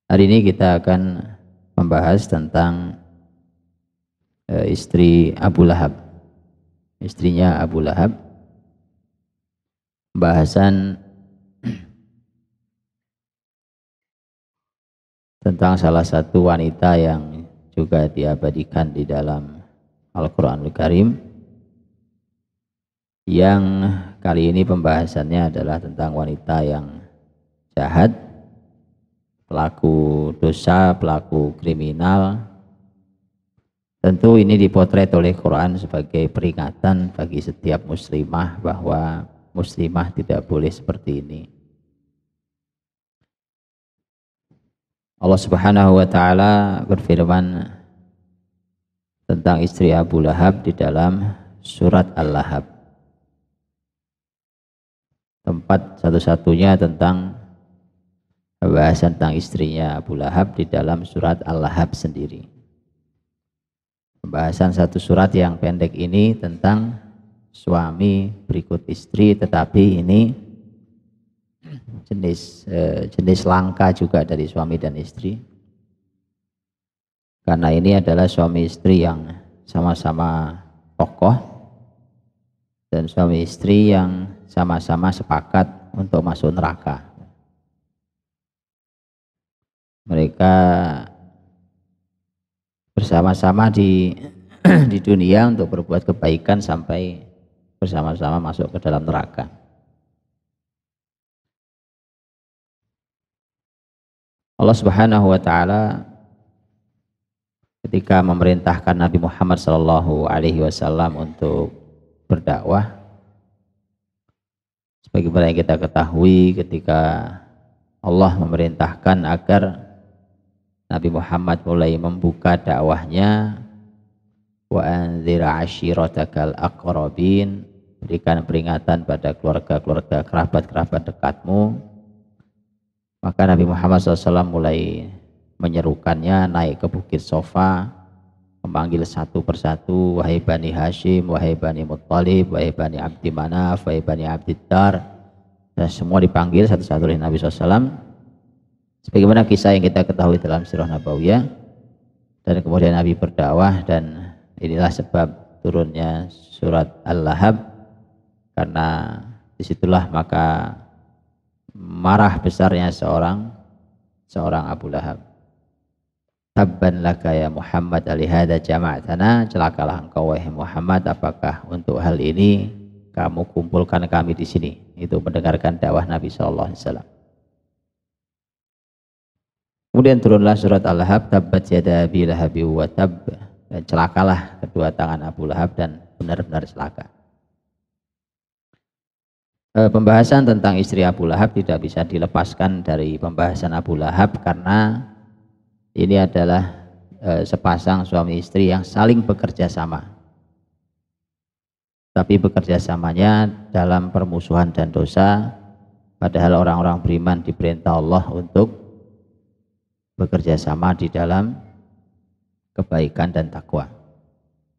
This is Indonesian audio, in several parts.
Hari ini kita akan membahas tentang istri Abu Lahab, istrinya Abu Lahab. Pembahasan tentang salah satu wanita yang juga diabadikan di dalam Al-Quranul Karim, yang kali ini pembahasannya adalah tentang wanita yang jahat, pelaku dosa, pelaku kriminal. Tentu ini dipotret oleh Quran sebagai peringatan bagi setiap muslimah bahwa muslimah tidak boleh seperti ini. Allah Subhanahu wa taala berfirman tentang istri Abu Lahab di dalam surat Al-Lahab. Tempat satu-satunya tentang pembahasan tentang istrinya Abu Lahab di dalam surat Al-Lahab sendiri. Pembahasan satu surat yang pendek ini tentang suami berikut istri, tetapi ini jenis langka juga dari suami dan istri, karena ini adalah suami istri yang sama-sama tokoh dan suami istri yang sama-sama sepakat untuk masuk neraka. Mereka bersama-sama di dunia untuk berbuat kebaikan sampai bersama-sama masuk ke dalam neraka. Allah Subhanahu wa taala ketika memerintahkan Nabi Muhammad sallallahu alaihi wasallam untuk berdakwah, sebagaimana yang kita ketahui, ketika Allah memerintahkan agar Nabi Muhammad mulai membuka dakwahnya, wa anzir ashiratakal aqrabin, berikan peringatan pada keluarga-keluarga, kerabat-kerabat dekatmu. Maka Nabi Muhammad SAW mulai menyerukannya naik ke Bukit Sofa, memanggil satu persatu, wahai Bani Hashim, wahai Bani Muttalib, wahai Bani Abdi Manaf, wahai Bani Abdiddar, dan semua dipanggil satu-satu oleh Nabi SAW. Sebagaimana kisah yang kita ketahui dalam Sirah Nabawiyah. Dan kemudian Nabi berdakwah, dan inilah sebab turunnya surat Al-Lahab, karena disitulah maka marah besarnya seorang Abu Lahab. Tabban laka ya Muhammad alihada jama'atana, celakalah engkau wahai Muhammad, apakah untuk hal ini kamu kumpulkan kami di sini. Itu mendengarkan dakwah Nabi SAW. Kemudian turunlah surat Al-Lahab, tabbat yada abi lahabi wa tab, dan celakalah kedua tangan Abu Lahab, dan benar-benar celaka. Pembahasan tentang istri Abu Lahab tidak bisa dilepaskan dari pembahasan Abu Lahab, karena ini adalah sepasang suami istri yang saling bekerja sama. Tapi bekerja samanya dalam permusuhan dan dosa, padahal orang-orang beriman diperintah Allah untuk bekerja sama di dalam kebaikan dan takwa.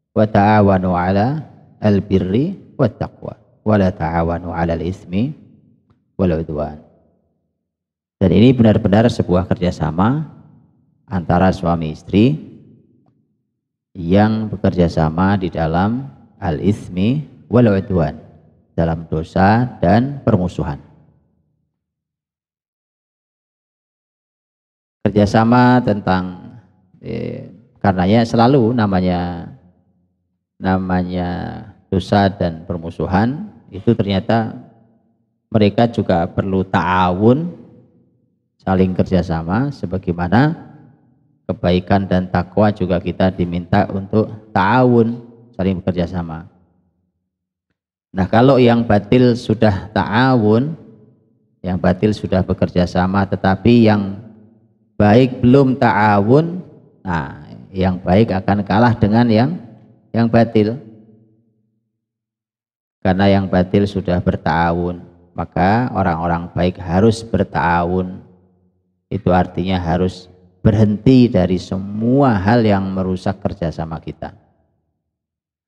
Wa ta'awanu 'ala al-birri wat taqwa wa la ta'awanu 'ala al-itsmi wal 'udwan. Dan ini benar-benar sebuah kerjasama antara suami istri yang bekerja sama di dalam al-itsmi wal 'udwan, dalam dosa dan permusuhan. Kerjasama tentang karenanya selalu namanya dosa dan permusuhan itu ternyata mereka juga perlu ta'awun, saling kerjasama, sebagaimana kebaikan dan takwa juga kita diminta untuk ta'awun, saling bekerjasama. Nah, kalau yang batil sudah ta'awun, yang batil sudah bekerjasama, tetapi yang baik belum ta'awun, nah yang baik akan kalah dengan yang batil, karena yang batil sudah berta'awun. Maka orang-orang baik harus berta'awun, itu artinya harus berhenti dari semua hal yang merusak kerjasama kita,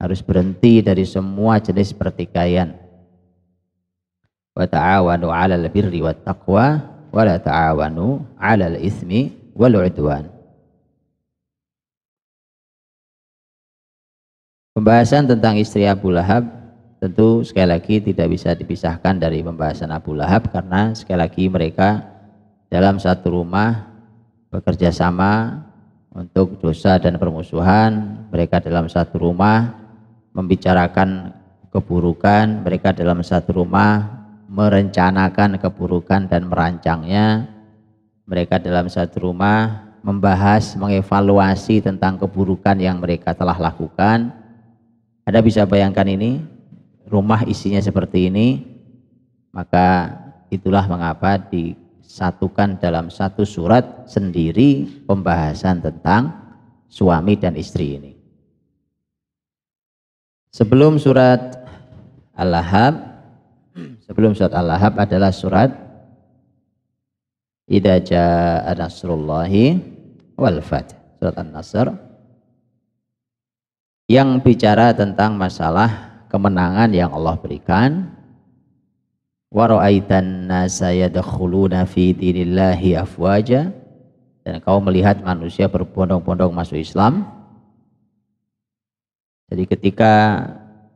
harus berhenti dari semua jenis pertikaian. Wa ta'awanu 'alal birri wat taqwa wa la ta'awanu 'alal itsmi wal 'udwan. Pembahasan tentang istri Abu Lahab tentu sekali lagi tidak bisa dipisahkan dari pembahasan Abu Lahab, karena sekali lagi mereka dalam satu rumah bekerja sama untuk dosa dan permusuhan. Mereka dalam satu rumah membicarakan keburukan, mereka dalam satu rumah merencanakan keburukan dan merancangnya, mereka dalam satu rumah membahas, mengevaluasi tentang keburukan yang mereka telah lakukan. Anda bisa bayangkan ini, rumah isinya seperti ini, maka itulah mengapa disatukan dalam satu surat sendiri pembahasan tentang suami dan istri ini. Sebelum surat Al-Lahab, adalah surat Idza jaa nasrullahi wal fath, surat An-Nasr, yang bicara tentang masalah kemenangan yang Allah berikan. Wa ra'aitan nasa yadkhuluna fi dinillahi afwaja, dan kau melihat manusia berbondong-bondong masuk Islam. Jadi ketika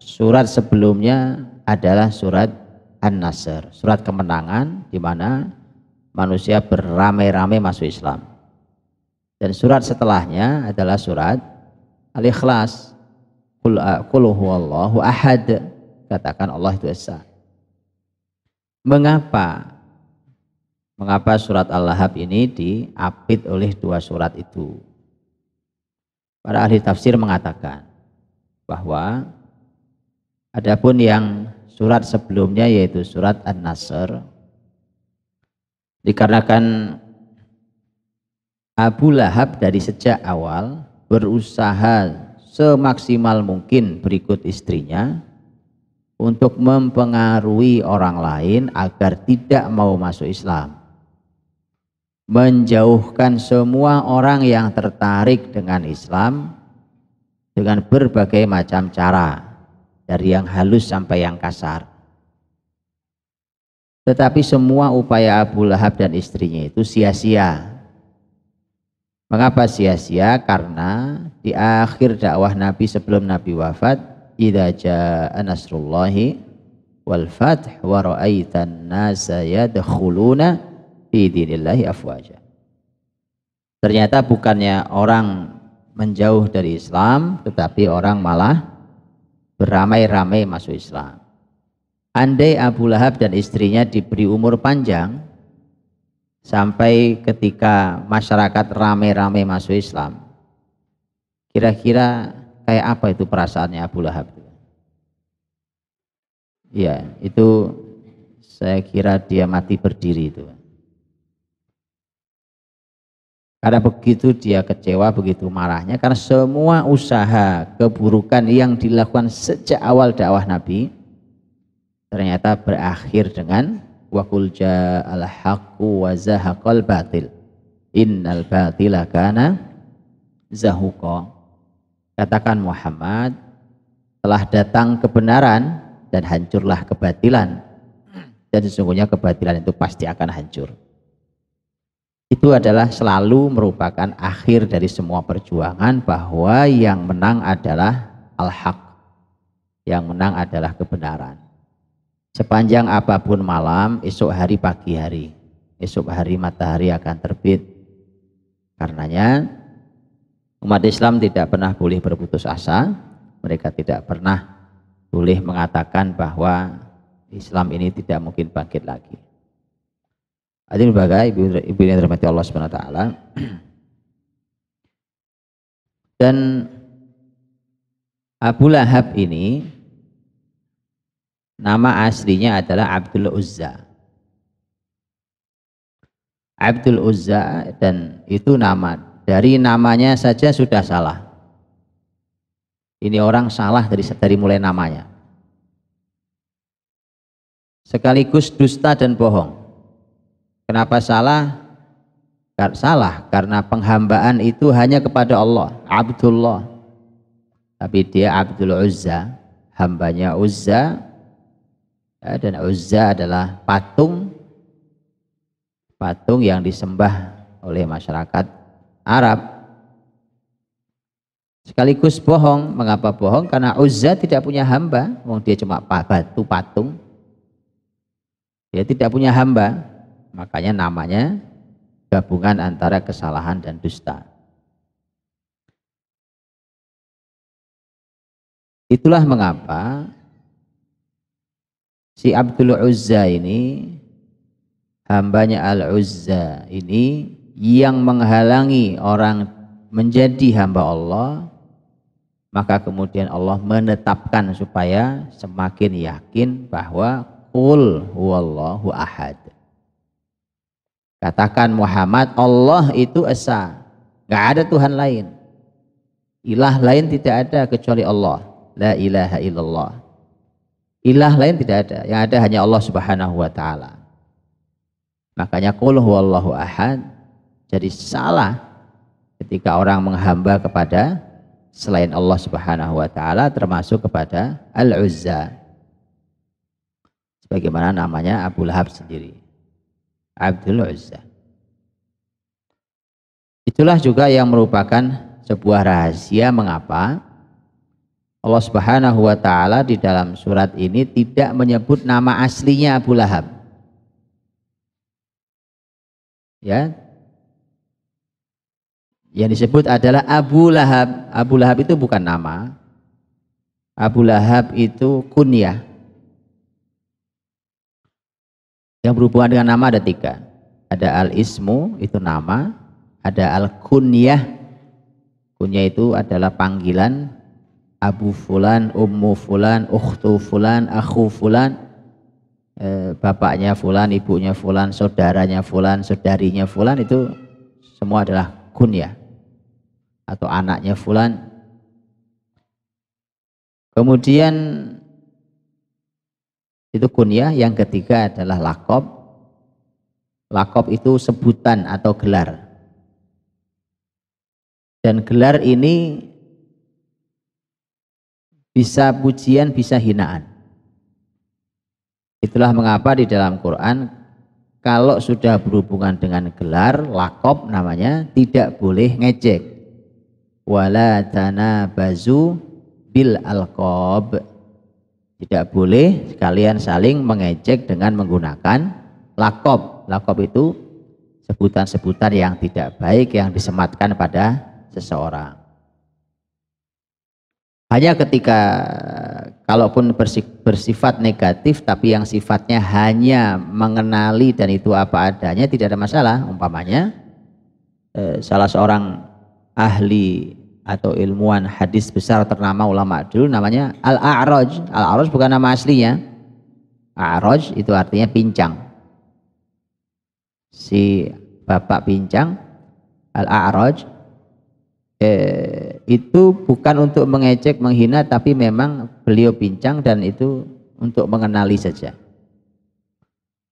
surat sebelumnya adalah surat An-Nasr, surat kemenangan, di mana manusia beramai-ramai masuk Islam. Dan surat setelahnya adalah surat Al-Ikhlas, Qul huwallahu ahad, katakan Allah itu esa. Mengapa surat Al-Lahab ini diapit oleh dua surat itu? Para ahli tafsir mengatakan bahwa adapun yang surat sebelumnya yaitu surat An-Nasr, dikarenakan Abu Lahab dari sejak awal berusaha semaksimal mungkin berikut istrinya untuk mempengaruhi orang lain agar tidak mau masuk Islam, menjauhkan semua orang yang tertarik dengan Islam dengan berbagai macam cara, dari yang halus sampai yang kasar. Tetapi semua upaya Abu Lahab dan istrinya itu sia-sia. Mengapa sia-sia? Karena di akhir dakwah Nabi sebelum Nabi wafat, idza jaa nasrullahi wal fath wa ra'aitan nasa yadkhuluna fi dinillahi afwaja. Ternyata bukannya orang menjauh dari Islam, tetapi orang malah beramai-ramai masuk Islam. Andai Abu Lahab dan istrinya diberi umur panjang sampai ketika masyarakat ramai-ramai masuk Islam, kira-kira kayak apa itu perasaannya Abu Lahab? Ya, itu saya kira dia mati berdiri itu. Karena begitu dia kecewa, begitu marahnya, karena semua usaha keburukan yang dilakukan sejak awal dakwah Nabi ternyata berakhir dengan wa qul ja'al haqqu wa zahaqal batil innal batila kana zahuqa. Katakan Muhammad, telah datang kebenaran dan hancurlah kebatilan, dan sesungguhnya kebatilan itu pasti akan hancur. Itu adalah selalu merupakan akhir dari semua perjuangan, bahwa yang menang adalah al-haq, yang menang adalah kebenaran. Sepanjang apapun malam, esok hari pagi hari, esok hari matahari akan terbit. Karenanya umat Islam tidak pernah boleh berputus asa. Mereka tidak pernah boleh mengatakan bahwa Islam ini tidak mungkin bangkit lagi. Hadirin berbahagia, ibu yang dirahmati Allah Subhanahu wa taala. Dan Abu Lahab ini nama aslinya adalah Abdul Uzza. Abdul Uzza, dan itu nama, dari namanya saja sudah salah. Ini orang salah dari mulai namanya. Sekaligus dusta dan bohong. Kenapa salah? Salah karena penghambaan itu hanya kepada Allah, Abdullah. Tapi dia Abdul Uzza, hambanya Uzza. Dan Uzza adalah patung yang disembah oleh masyarakat Arab. Sekaligus bohong. Mengapa bohong? Karena Uzza tidak punya hamba, wong dia cuma batu patung. Dia tidak punya hamba, makanya namanya gabungan antara kesalahan dan dusta. Itulah mengapa si Abdul Uzza ini, hambanya Al-Uzza ini, yang menghalangi orang menjadi hamba Allah, maka kemudian Allah menetapkan supaya semakin yakin bahwa qul huwallahu ahad. Katakan Muhammad, Allah itu esa, nggak ada Tuhan lain, ilah lain tidak ada kecuali Allah, la ilaha illallah. Ilah lain tidak ada, yang ada hanya Allah Subhanahu wa taala. Makanya qul huwallahu ahad. Jadi salah ketika orang menghamba kepada selain Allah Subhanahu wa taala, termasuk kepada Al-Uzza. Sebagaimana namanya Abu Lahab sendiri, Abdul Uzza. Itulah juga yang merupakan sebuah rahasia mengapa Allah Subhanahu wa taala di dalam surat ini tidak menyebut nama aslinya Abu Lahab. Ya. Yang disebut adalah Abu Lahab. Abu Lahab itu bukan nama. Abu Lahab itu kunyah. Yang berhubungan dengan nama ada 3. Ada al-ismu, itu nama. Ada al-kunyah. Kunyah itu adalah panggilan. Abu fulan, ummu fulan, ukhtu fulan, akhu fulan. Bapaknya fulan, ibunya fulan, saudaranya fulan, saudarinya fulan, itu semua adalah kunyah. Atau anaknya fulan. Kemudian itu kunyah. Yang ketiga adalah laqab. Laqab itu sebutan atau gelar. Dan gelar ini bisa pujian, bisa hinaan. Itulah mengapa di dalam Quran kalau sudah berhubungan dengan gelar, laqab namanya, tidak boleh ngejek. Wala tanabazu bil alqab. Tidak boleh sekalian saling mengejek dengan menggunakan laqab. Laqab itu sebutan-sebutan yang tidak baik yang disematkan pada seseorang. Hanya ketika kalaupun bersifat negatif tapi yang sifatnya hanya mengenali dan itu apa adanya, tidak ada masalah. Umpamanya salah seorang ahli atau ilmuwan hadis besar ternama ulama dulu namanya Al-A'raj. Al-A'raj bukan nama aslinya. A'raj itu artinya pincang. Si bapak pincang, Al-A'raj, itu bukan untuk mengejek, menghina, tapi memang beliau pincang dan itu untuk mengenali saja.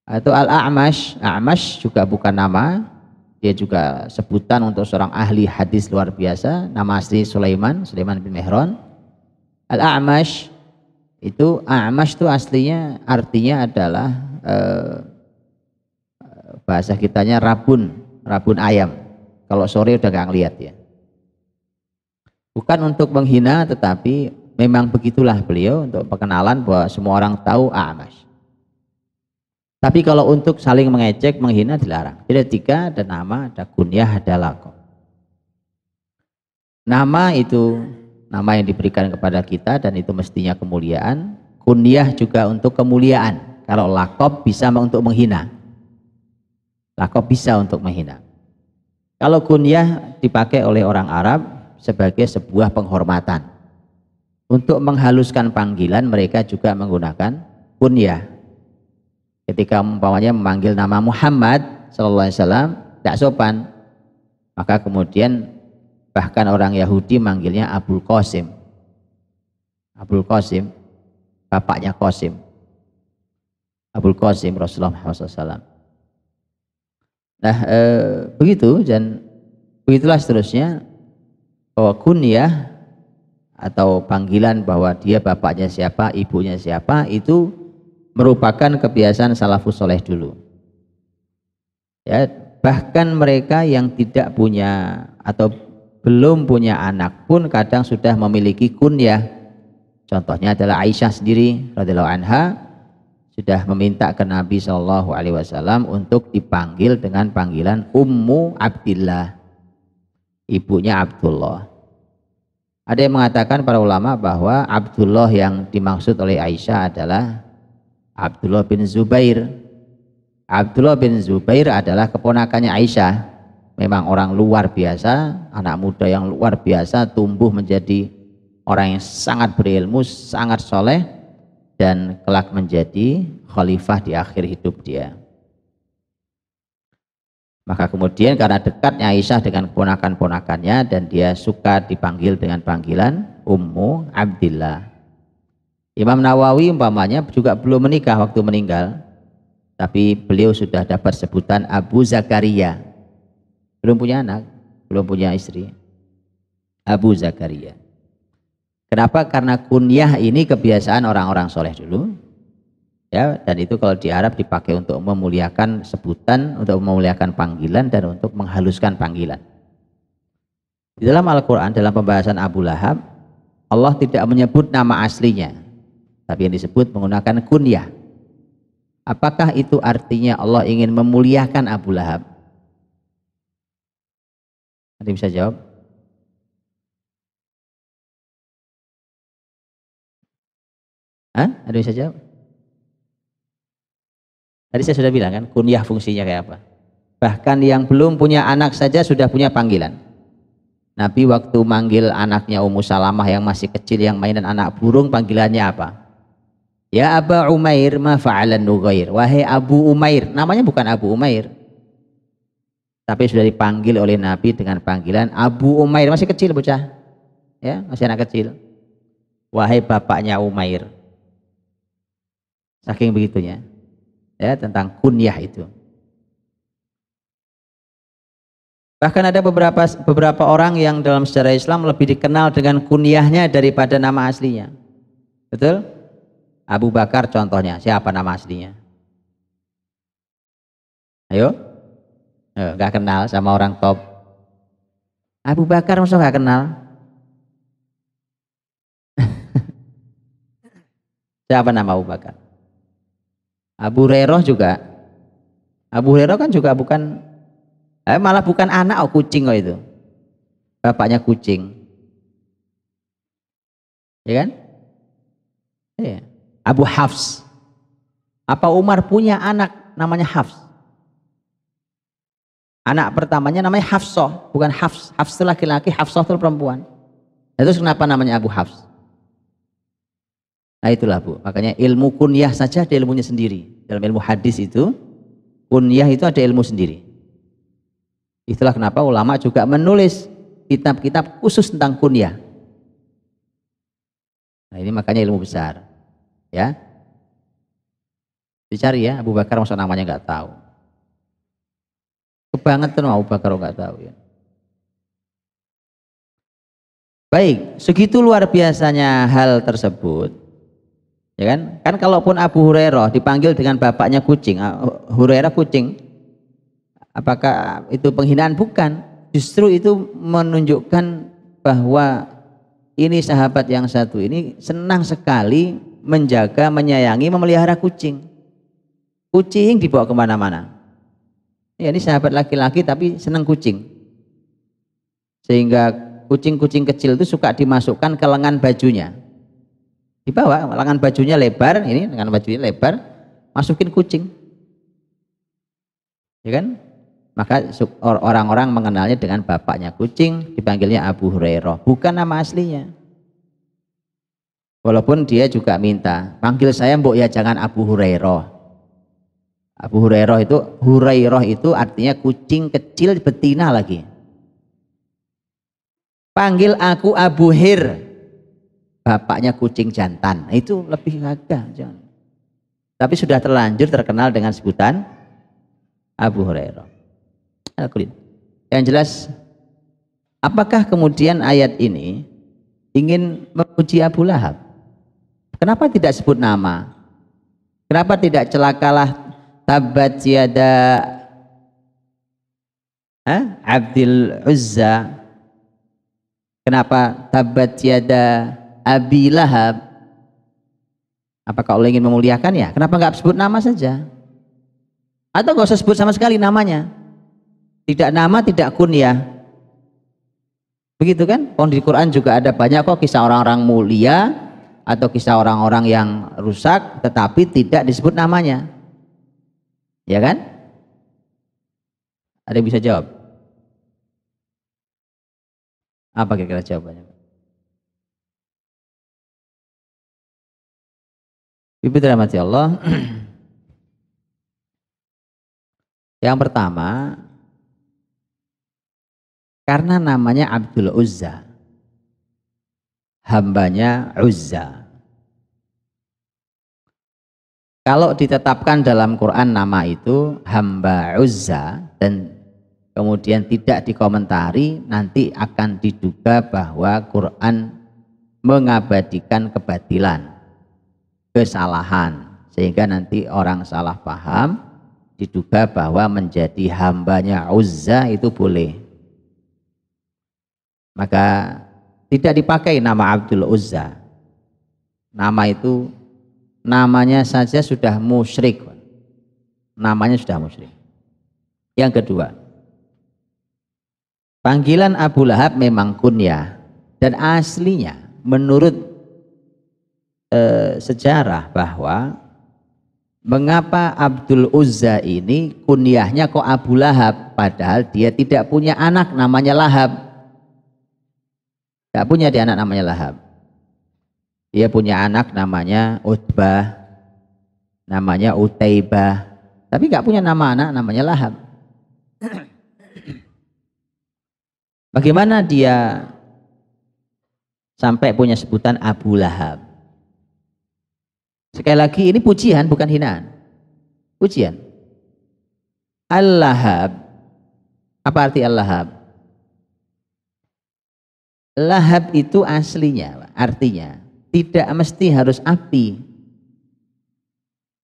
Atau Al-A'mash, A'mash juga bukan nama, dia juga sebutan untuk seorang ahli hadis luar biasa. Nama asli Sulaiman bin Mihran. Al-A'mash itu, A'mash itu aslinya artinya adalah bahasa kitanya rabun ayam. Kalau sore udah nggak ngeliat ya. Bukan untuk menghina, tetapi memang begitulah beliau untuk perkenalan bahwa semua orang tahu A'mash. Tapi kalau untuk saling mengejek, menghina dilarang. Jadi 3, ada nama, ada kunyah, ada laqab. Nama itu nama yang diberikan kepada kita dan itu mestinya kemuliaan. Kunyah juga untuk kemuliaan. Kalau laqab bisa untuk menghina. Laqab bisa untuk menghina. Kalau kunyah dipakai oleh orang Arab sebagai sebuah penghormatan. Untuk menghaluskan panggilan mereka juga menggunakan kunyah. Ketika umpamanya memanggil nama Muhammad sallallahu alaihi wasallam tidak sopan, maka kemudian bahkan orang Yahudi manggilnya Abul Qasim. Abul Qasim, bapaknya Qasim. Abul Qasim Rasulullah SAW. Nah, begitu dan begitulah seterusnya bahwa kunyah atau panggilan bahwa dia bapaknya siapa, ibunya siapa itu merupakan kebiasaan salafus soleh dulu. Ya, bahkan mereka yang tidak punya atau belum punya anak pun kadang sudah memiliki kunyah. Contohnya adalah Aisyah sendiri radhiyallahu anha sudah meminta ke Nabi Shallallahu Alaihi Wasallam untuk dipanggil dengan panggilan Ummu Abdillah, ibunya Abdullah. Ada yang mengatakan para ulama bahwa Abdullah yang dimaksud oleh Aisyah adalah Abdullah bin Zubair. Abdullah bin Zubair adalah keponakannya Aisyah. Memang orang luar biasa, anak muda yang luar biasa, tumbuh menjadi orang yang sangat berilmu, sangat soleh, dan kelak menjadi khalifah di akhir hidup dia. Maka kemudian karena dekatnya Aisyah dengan ponakan-ponakannya dan dia suka dipanggil dengan panggilan Ummu Abdillah. Imam Nawawi umpamanya juga belum menikah waktu meninggal, tapi beliau sudah dapat sebutan Abu Zakaria. Belum punya anak, belum punya istri. Abu Zakaria. Kenapa? Karena kunyah ini kebiasaan orang-orang soleh dulu. Ya, dan itu kalau di Arab dipakai untuk memuliakan sebutan, untuk memuliakan panggilan, dan untuk menghaluskan panggilan. Di dalam Al-Quran, dalam pembahasan Abu Lahab, Allah tidak menyebut nama aslinya, tapi yang disebut menggunakan kunyah. Apakah itu artinya Allah ingin memuliakan Abu Lahab? Nanti bisa jawab? Hah? Ada bisa jawab? Tadi saya sudah bilang kan, kunyah fungsinya kayak apa? Bahkan yang belum punya anak saja sudah punya panggilan. Nabi waktu manggil anaknya Ummu Salamah yang masih kecil, yang mainan anak burung, panggilannya apa? Ya Aba Umair ma fa'alan Nughair. Wahai Abu Umair, namanya bukan Abu Umair, tapi sudah dipanggil oleh Nabi dengan panggilan Abu Umair, masih kecil bocah, ya masih anak kecil. Wahai bapaknya Umair, saking begitunya. Ya, tentang kunyah itu. Bahkan ada beberapa orang yang dalam sejarah Islam lebih dikenal dengan kunyahnya daripada nama aslinya. Betul? Abu Bakar contohnya. Siapa nama aslinya? Ayo? Gak kenal sama orang top. Abu Bakar masa gak kenal? Siapa nama Abu Bakar? Abu Hurairah juga. Abu Hurairah kan juga bukan, malah bukan anak kucing kok itu. Bapaknya kucing. Ya kan? Ya. Abu Hafs. Apa Umar punya anak namanya Hafs? Anak pertamanya namanya Hafsah, bukan Hafs. Hafs itu laki-laki, Hafsah itu perempuan. Terus kenapa namanya Abu Hafs? Nah itulah Bu, makanya ilmu kunyah saja ada ilmunya sendiri. Dalam ilmu hadis itu, kunyah itu ada ilmu sendiri. Itulah kenapa ulama juga menulis kitab-kitab khusus tentang kunyah. Nah ini makanya ilmu besar. Ya, dicari ya, Abu Bakar masa namanya nggak tahu. Kebangetan Abu Bakar nggak tahu ya. Baik, segitu luar biasanya hal tersebut. Ya kan? Kan kalaupun Abu Hurairah dipanggil dengan bapaknya kucing, Hurairah kucing, apakah itu penghinaan? Bukan. Justru itu menunjukkan bahwa ini sahabat yang satu ini senang sekali menjaga, menyayangi, memelihara kucing. Kucing dibawa kemana-mana. Ya, ini sahabat laki-laki tapi senang kucing. Sehingga kucing-kucing kecil itu suka dimasukkan ke lengan bajunya. Dibawa, lengan bajunya lebar, ini lengan bajunya lebar, masukin kucing, ya kan? Maka orang-orang mengenalnya dengan bapaknya kucing, dipanggilnya Abu Hurairah, bukan nama aslinya. Walaupun dia juga minta, panggil saya mbok ya jangan Abu Hurairah. Abu Hurairah itu artinya kucing kecil betina lagi. Panggil aku Abu Hir, bapaknya kucing jantan, itu lebih gagah. Tapi sudah terlanjur terkenal dengan sebutan Abu Hurairah. Yang jelas, apakah kemudian ayat ini ingin memuji Abu Lahab? Kenapa tidak sebut nama? Kenapa tidak celakalah tabbat yada Abdul Uzza. Kenapa tabat yada Abi Lahab? Apakah Allah ingin memuliakan ya? Kenapa nggak sebut nama saja? Atau nggak usah sebut sama sekali namanya? Tidak nama, tidak kunyah. Begitu kan? Di Quran juga ada banyak kok kisah orang-orang mulia atau kisah orang-orang yang rusak, tetapi tidak disebut namanya. Ya kan? Ada yang bisa jawab? Apa kira-kira jawabannya? Ibu dirahmati Allah. Yang pertama, karena namanya Abdul Uzza, hambanya Uzza. Kalau ditetapkan dalam Quran nama itu hamba Uzza dan kemudian tidak dikomentari, nanti akan diduga bahwa Quran mengabadikan kebatilan, kesalahan, sehingga nanti orang salah paham, diduga bahwa menjadi hambanya Uzza itu boleh. Maka tidak dipakai nama Abdul Uzza. Nama itu namanya saja sudah musyrik. Namanya sudah musyrik. Yang kedua, panggilan Abu Lahab memang kunyah, dan aslinya menurut sejarah bahwa mengapa Abdul Uzza ini kunyahnya kok Abu Lahab, padahal dia tidak punya anak namanya Lahab. Tidak punya dia anak namanya Lahab. Dia punya anak namanya Utbah, namanya Utaibah, tapi nggak punya nama anak namanya Lahab. Bagaimana dia sampai punya sebutan Abu Lahab? Sekali lagi ini pujian bukan hinaan. Pujian. Al-Lahab. Apa arti Al-Lahab? Lahab itu aslinya, artinya tidak mesti harus api.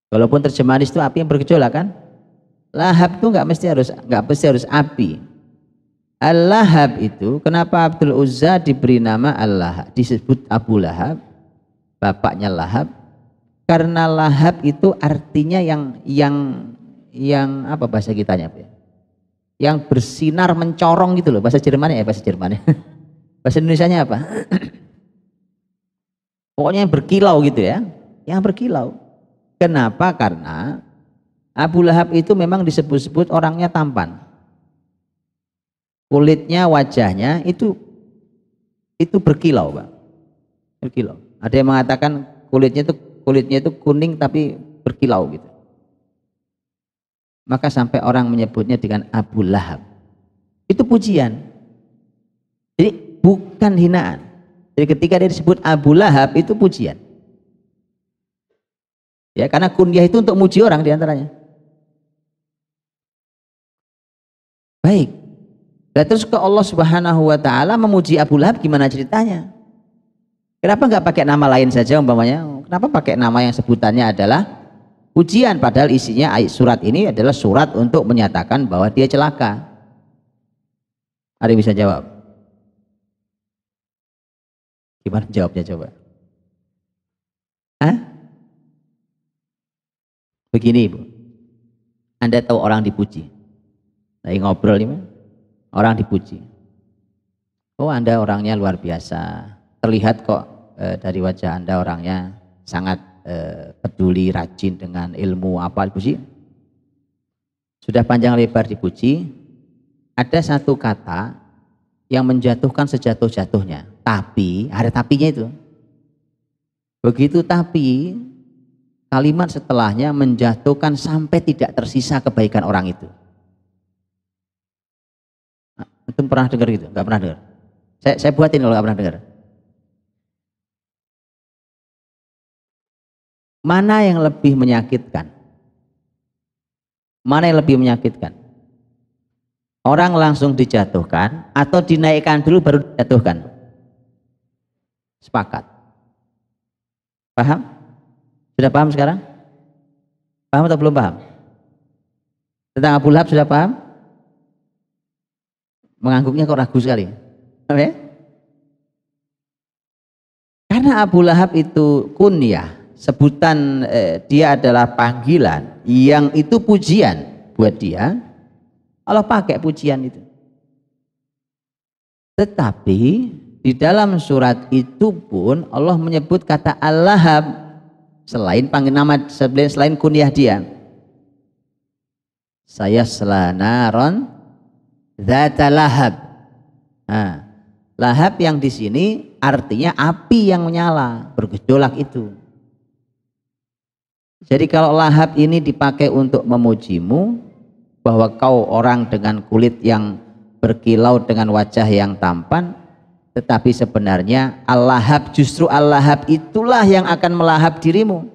Walaupun terjemahan itu api yang bergejolak kan? Lahab itu nggak mesti harus api. Al-Lahab itu kenapa Abdul Uzza diberi nama Al-Lahab, disebut Abu Lahab, bapaknya Lahab? Karena Lahab itu artinya yang apa bahasa kitanya, ya? Yang bersinar mencorong gitu loh, bahasa Jermannya ya, bahasa Jermannya. Bahasa Indonesianya apa? Pokoknya yang berkilau gitu ya, yang berkilau. Kenapa? Karena Abu Lahab itu memang disebut-sebut orangnya tampan. Kulitnya, wajahnya itu berkilau, Pak. Berkilau. Ada yang mengatakan kulitnya itu kuning tapi berkilau gitu. Maka sampai orang menyebutnya dengan Abu Lahab. Itu pujian. Jadi bukan hinaan. Jadi ketika dia disebut Abu Lahab itu pujian. Ya, karena kunyah itu untuk muji orang diantaranya. Baik. Dan terus ke Allah Subhanahu Wa Taala memuji Abu Lahab gimana ceritanya? Kenapa nggak pakai nama lain saja umpamanya? Kenapa pakai nama yang sebutannya adalah pujian? Padahal isinya surat ini adalah surat untuk menyatakan bahwa dia celaka. Ada yang bisa jawab? Gimana jawabnya coba? Hah? Begini Ibu, Anda tahu orang dipuji, lagi ngobrol ini, orang dipuji. Oh Anda orangnya luar biasa, terlihat kok dari wajah Anda orangnya sangat peduli, rajin dengan ilmu apa dipuji. Sudah panjang lebar dipuji, ada satu kata yang menjatuhkan sejatuh-jatuhnya, tapi ada tapinya itu. Begitu tapi kalimat setelahnya menjatuhkan sampai tidak tersisa kebaikan orang itu. Itu pernah dengar gitu? Enggak pernah dengar. Saya buatin kalau nggak pernah dengar. Mana yang lebih menyakitkan? Mana yang lebih menyakitkan? Orang langsung dijatuhkan atau dinaikkan dulu baru dijatuhkan? Sepakat? Paham? Sudah paham sekarang? Paham atau belum paham? Tentang Abu Lahab sudah paham? Mengangguknya kok ragu sekali. Apa ya? Karena Abu Lahab itu kunyah, sebutan dia adalah panggilan yang itu pujian buat dia. Allah pakai pujian itu. Tetapi di dalam surat itu pun Allah menyebut kata Al-Lahab selain panggil nama, selain kunyah dia. Saya selanaron dzata lahab. Nah, lahab yang di sini artinya api yang menyala, bergejolak itu. Jadi kalau lahab ini dipakai untuk memujimu, bahwa kau orang dengan kulit yang berkilau dengan wajah yang tampan, tetapi sebenarnya al-lahab, justru al-lahab itulah yang akan melahap dirimu,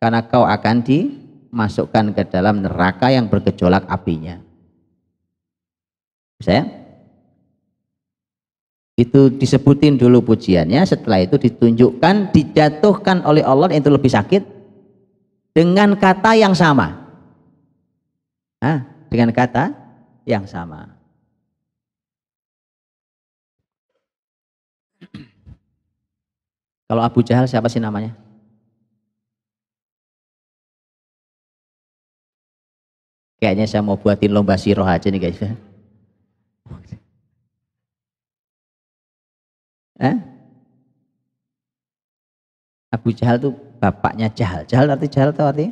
karena kau akan dimasukkan ke dalam neraka yang bergejolak apinya. Bisa ya? Itu disebutin dulu pujiannya, setelah itu ditunjukkan, dijatuhkan oleh Allah yang itu lebih sakit dengan kata yang sama. Nah, dengan kata yang sama. Kalau Abu Jahal siapa sih namanya? Kayaknya saya mau buatin lomba siroh aja nih guys. Abu Jahal itu bapaknya Jahal. Jahal itu artinya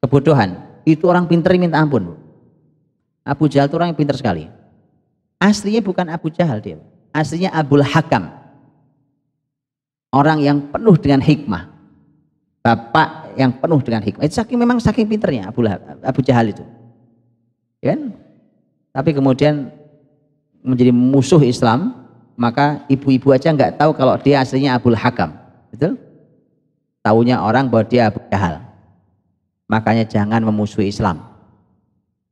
kebodohan. Itu orang pinter minta ampun. Abu Jahal itu orang yang pinter sekali. Aslinya bukan Abu Jahal dia. Aslinya Abul Hakam. Orang yang penuh dengan hikmah. Bapak yang penuh dengan hikmah. Itu memang saking pinternya Abu Jahal itu. Ya kan? Tapi kemudian menjadi musuh Islam, maka ibu-ibu aja nggak tahu kalau dia aslinya Abul Hakam. Betul? Taunya orang bahwa dia Abu Jahal. Makanya jangan memusuhi Islam.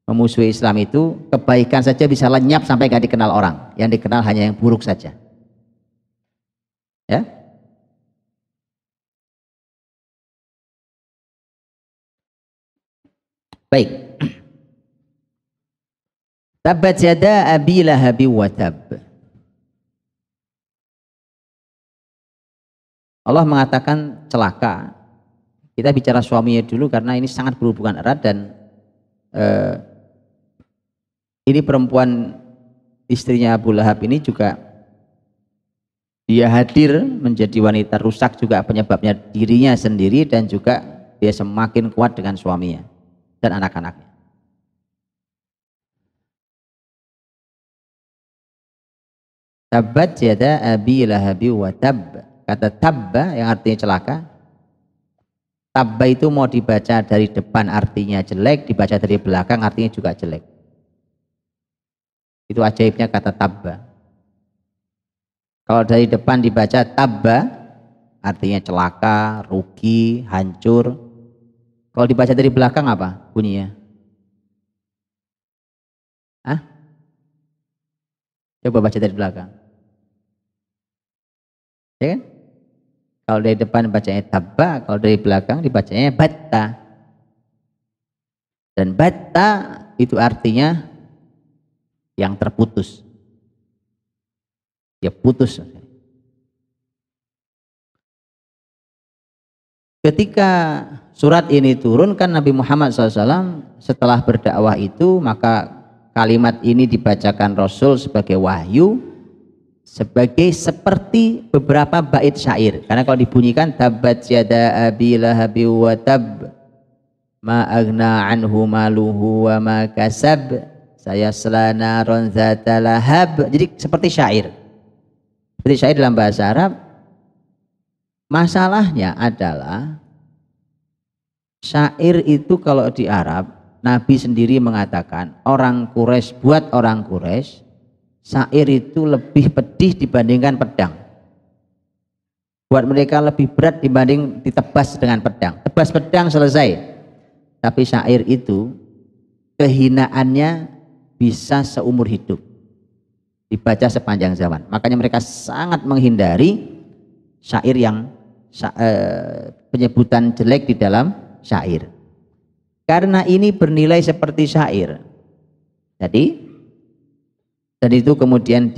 Memusuhi Islam itu kebaikan saja bisa lenyap sampai gak dikenal orang. Yang dikenal hanya yang buruk saja. Ya. Baik. Tabbat yada abi lahabi wa tab. Allah mengatakan celaka. Kita bicara suaminya dulu karena ini sangat berhubungan erat, dan ini perempuan istrinya Abu Lahab ini juga dia hadir menjadi wanita rusak juga penyebabnya dirinya sendiri, dan juga dia semakin kuat dengan suaminya dan anak-anaknya. Tabbat yada abi lahabi wa tab. Kata tabba yang artinya celaka. Tabba itu mau dibaca dari depan artinya jelek, dibaca dari belakang artinya juga jelek. Itu ajaibnya kata tabba. Kalau dari depan dibaca tabba artinya celaka, rugi, hancur. Kalau dibaca dari belakang apa bunyinya? Hah? Coba baca dari belakang. Ya kan? Kalau dari depan bacanya tabba, kalau dari belakang dibacanya batta. Dan batta itu artinya yang terputus. Ya putus. Ketika surat ini turun, kan Nabi Muhammad SAW setelah berdakwah itu, maka kalimat ini dibacakan Rasul sebagai wahyu, sebagai seperti beberapa bait syair. Karena kalau dibunyikan tabbat yada abi lahabi wa tab ma aghna anhu maluhu wa ma kasab sayasla naron dzata lahab. Jadi seperti syair. Seperti syair dalam bahasa Arab. Masalahnya adalah syair itu kalau di Arab, Nabi sendiri mengatakan orang Quraisy, buat orang Quraisy syair itu lebih pedih dibandingkan pedang. Buat mereka lebih berat dibanding ditebas dengan pedang. Tebas pedang selesai. Tapi syair itu kehinaannya bisa seumur hidup. Dibaca sepanjang zaman. Makanya mereka sangat menghindari syair yang penyebutan jelek di dalam syair. Karena ini bernilai seperti syair. Jadi Dan itu kemudian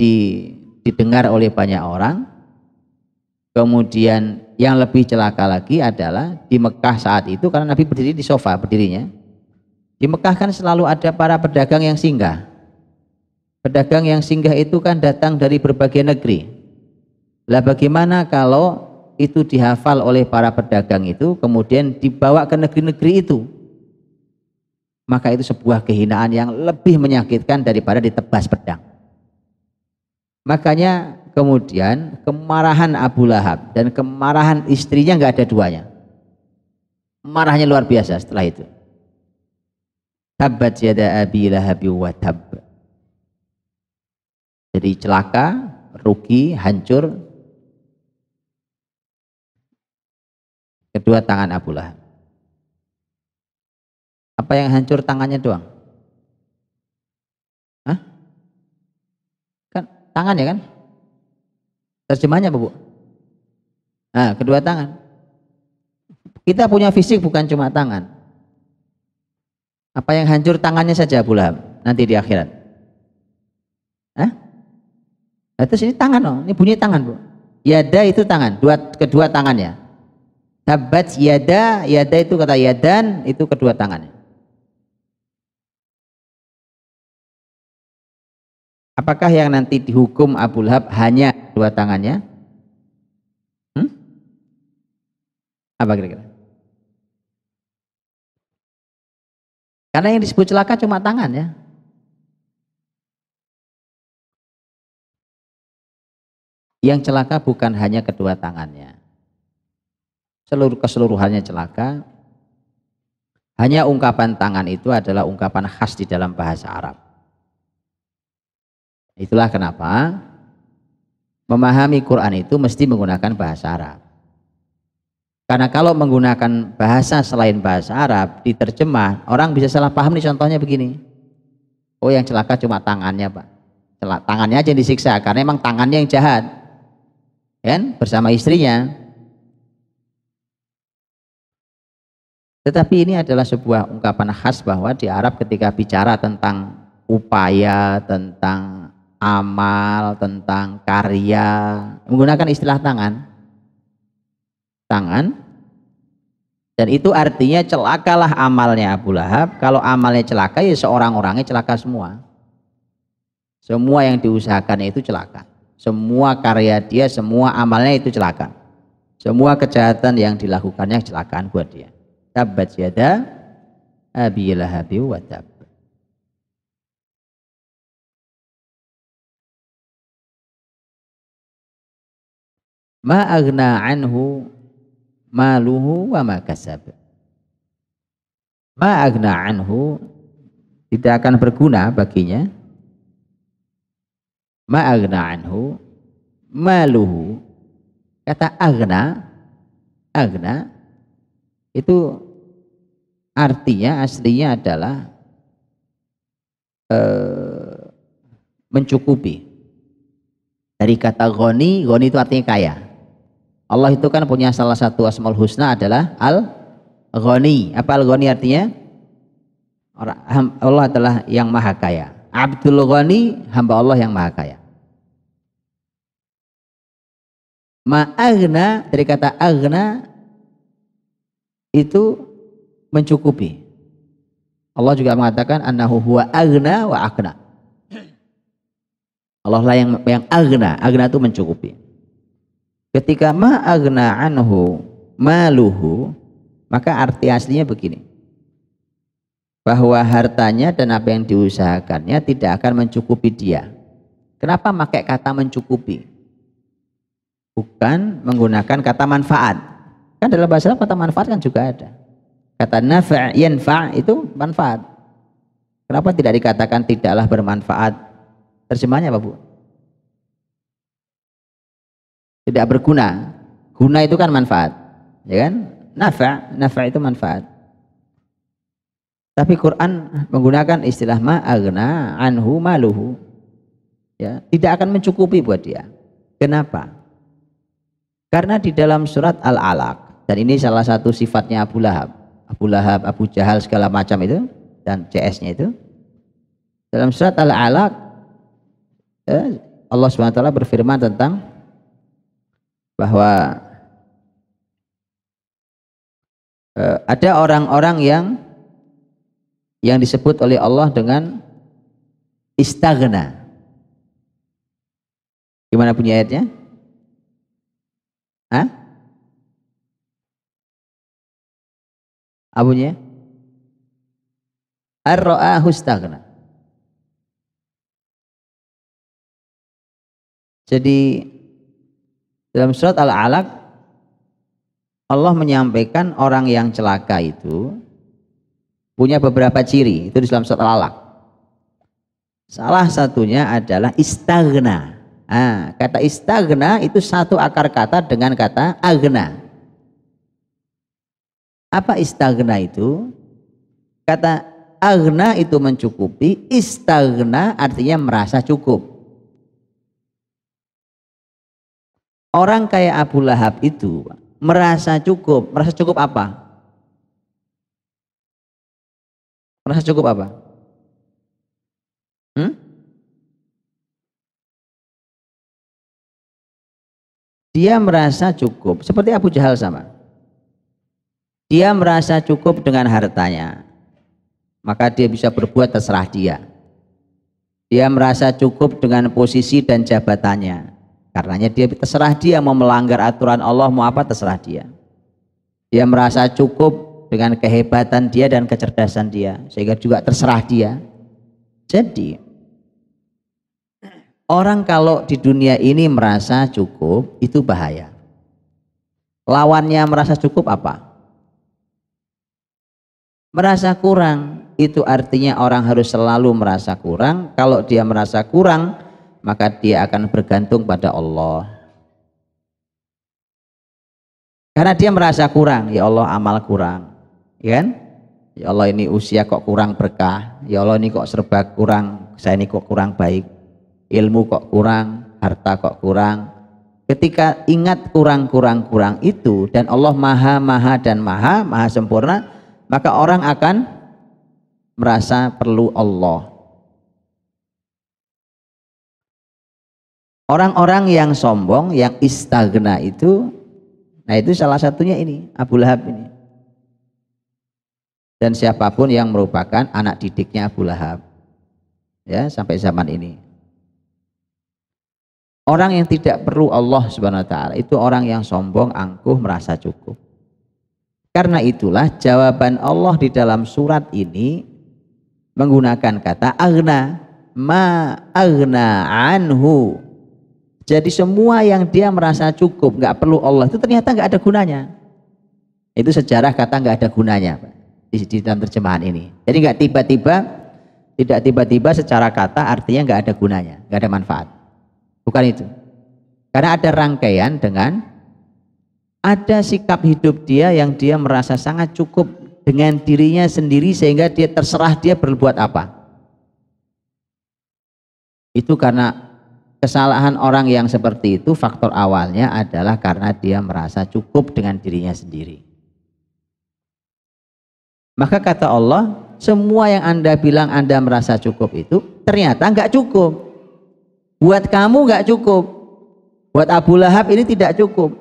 didengar oleh banyak orang. Kemudian yang lebih celaka lagi adalah di Mekah saat itu, karena Nabi berdiri di sofa berdirinya. Di Mekah kan selalu ada para pedagang yang singgah. Pedagang yang singgah itu kan datang dari berbagai negeri. Lah bagaimana kalau itu dihafal oleh para pedagang itu kemudian dibawa ke negeri-negeri itu? Maka itu sebuah kehinaan yang lebih menyakitkan daripada ditebas pedang. Makanya kemudian kemarahan Abu Lahab dan kemarahan istrinya nggak ada duanya. Marahnya luar biasa setelah itu. Tabbat yada abi lahabi wa tab. Jadi celaka, rugi, hancur kedua tangan Abu Lahab. Apa yang hancur tangannya doang? Hah? Kan tangannya kan? Terjemahnya apa, Bu? Nah, kedua tangan. Kita punya fisik bukan cuma tangan. Apa yang hancur tangannya saja Abu Lahab nanti di akhirat? Hah? Nah, terus ini tangan loh, ini bunyi tangan, Bu. Yada itu tangan, kedua tangannya. Tabbat yada, yada itu kata yadan, itu kedua tangannya. Apakah yang nanti dihukum Abu Lahab hanya dua tangannya? Apa kira-kira? Karena yang disebut celaka cuma tangan ya. Yang celaka bukan hanya kedua tangannya. Keseluruhannya celaka. Hanya ungkapan tangan itu adalah ungkapan khas di dalam bahasa Arab. Itulah kenapa memahami Quran itu mesti menggunakan bahasa Arab. Karena kalau menggunakan bahasa selain bahasa Arab diterjemah, orang bisa salah paham nih. Contohnya begini, oh yang celaka cuma tangannya Pak, tangannya aja yang disiksa karena emang tangannya yang jahat kan bersama istrinya. Tetapi ini adalah sebuah ungkapan khas bahwa di Arab ketika bicara tentang upaya, tentang amal, tentang karya, menggunakan istilah tangan. Dan itu artinya celakalah amalnya Abu Lahab. Kalau amalnya celaka ya seorang-orangnya celaka semua. Semua yang diusahakan itu celaka. Semua karya dia, semua amalnya itu celaka. Semua kejahatan yang dilakukannya kecelakaan buat dia. Tabbat yada abi lahabi wa tab. Ma aghna anhu maluhu wa ma kasab. Ma aghna anhu, tidak akan berguna baginya. Ma aghna anhu maluhu. Kata aghna, aghna itu artinya aslinya adalah mencukupi. Dari kata ghani, ghani itu artinya kaya. Allah itu kan punya salah satu asmaul husna adalah Al-Ghani. Apa Al-Ghani artinya? Allah adalah yang maha kaya. Abdul Ghani, hamba Allah yang maha kaya. Ma'aghna, dari kata aghna itu mencukupi. Allah juga mengatakan annahu huwa aghna wa aghna. Allah lah yang aghna, aghna itu mencukupi. Ketika ma'aghna anhu maluhu, maka arti aslinya begini, bahwa hartanya dan apa yang diusahakannya tidak akan mencukupi dia. Kenapa pakai kata mencukupi? Bukan menggunakan kata manfaat. Kan dalam bahasa Arab kata manfaat kan juga ada. Kata nafa' yanfa' itu manfaat. Kenapa tidak dikatakan tidaklah bermanfaat? Terjemahnya apa, Bu? Tidak berguna. Guna itu kan manfaat, ya kan? Nafa' itu manfaat. Tapi Quran menggunakan istilah ma'aghna anhu maluhu, ya, tidak akan mencukupi buat dia. Kenapa? Karena di dalam surat Al-Alaq, dan ini salah satu sifatnya Abu Lahab, Abu Jahal segala macam itu, dan CS-nya itu, dalam surat Al-Alaq Allah SWT berfirman tentang bahwa ada orang-orang yang disebut oleh Allah dengan istaghna. Gimana bunyi ayatnya? Hah? Abunya? Ar-ra'ahu istaghna. Jadi dalam surat Al-Alaq Allah menyampaikan orang yang celaka itu punya beberapa ciri. Itu di dalam surat Al-Alaq. Salah satunya adalah istaghna. Kata istaghna itu satu akar kata dengan kata aghna. Apa istaghna itu? Kata aghna itu mencukupi, istaghna artinya merasa cukup. Orang kayak Abu Lahab itu merasa cukup. Merasa cukup apa? Merasa cukup apa? Dia merasa cukup seperti Abu Jahal sama. Dia merasa cukup dengan hartanya, maka dia bisa berbuat terserah dia. Dia merasa cukup dengan posisi dan jabatannya, karenanya dia terserah dia mau melanggar aturan Allah, mau apa terserah dia. Dia merasa cukup dengan kehebatan dia dan kecerdasan dia, sehingga juga terserah dia. Jadi orang kalau di dunia ini merasa cukup itu bahaya. Lawannya merasa cukup apa? Merasa kurang. Itu artinya orang harus selalu merasa kurang. Kalau dia merasa kurang, maka dia akan bergantung pada Allah. Karena dia merasa kurang, ya Allah amal kurang, ya kan? Ya Allah ini usia kok kurang berkah, ya Allah ini kok serba kurang, saya ini kok kurang baik, ilmu kok kurang, harta kok kurang. Ketika ingat kurang itu, dan Allah maha dan maha sempurna, maka orang akan merasa perlu Allah. Orang-orang yang sombong, yang istaghna itu, nah itu salah satunya ini, Abu Lahab ini. Dan siapapun yang merupakan anak didiknya Abu Lahab, ya sampai zaman ini. Orang yang tidak perlu Allah Subhanahu wa taala itu orang yang sombong, angkuh, merasa cukup. Karena itulah jawaban Allah di dalam surat ini menggunakan kata aghna, ma aghna anhu. Jadi semua yang dia merasa cukup, nggak perlu Allah, itu ternyata nggak ada gunanya. Itu sejarah kata nggak ada gunanya di dalam terjemahan ini. Jadi tidak tiba-tiba secara kata artinya nggak ada gunanya, nggak ada manfaat. Bukan itu. Karena ada rangkaian dengan ada sikap hidup dia yang dia merasa sangat cukup dengan dirinya sendiri sehingga dia terserah dia berbuat apa. Itu karena kesalahan orang yang seperti itu, faktor awalnya adalah karena dia merasa cukup dengan dirinya sendiri. Maka kata Allah, semua yang Anda bilang Anda merasa cukup itu ternyata nggak cukup. Buat kamu nggak cukup. Buat Abu Lahab ini tidak cukup.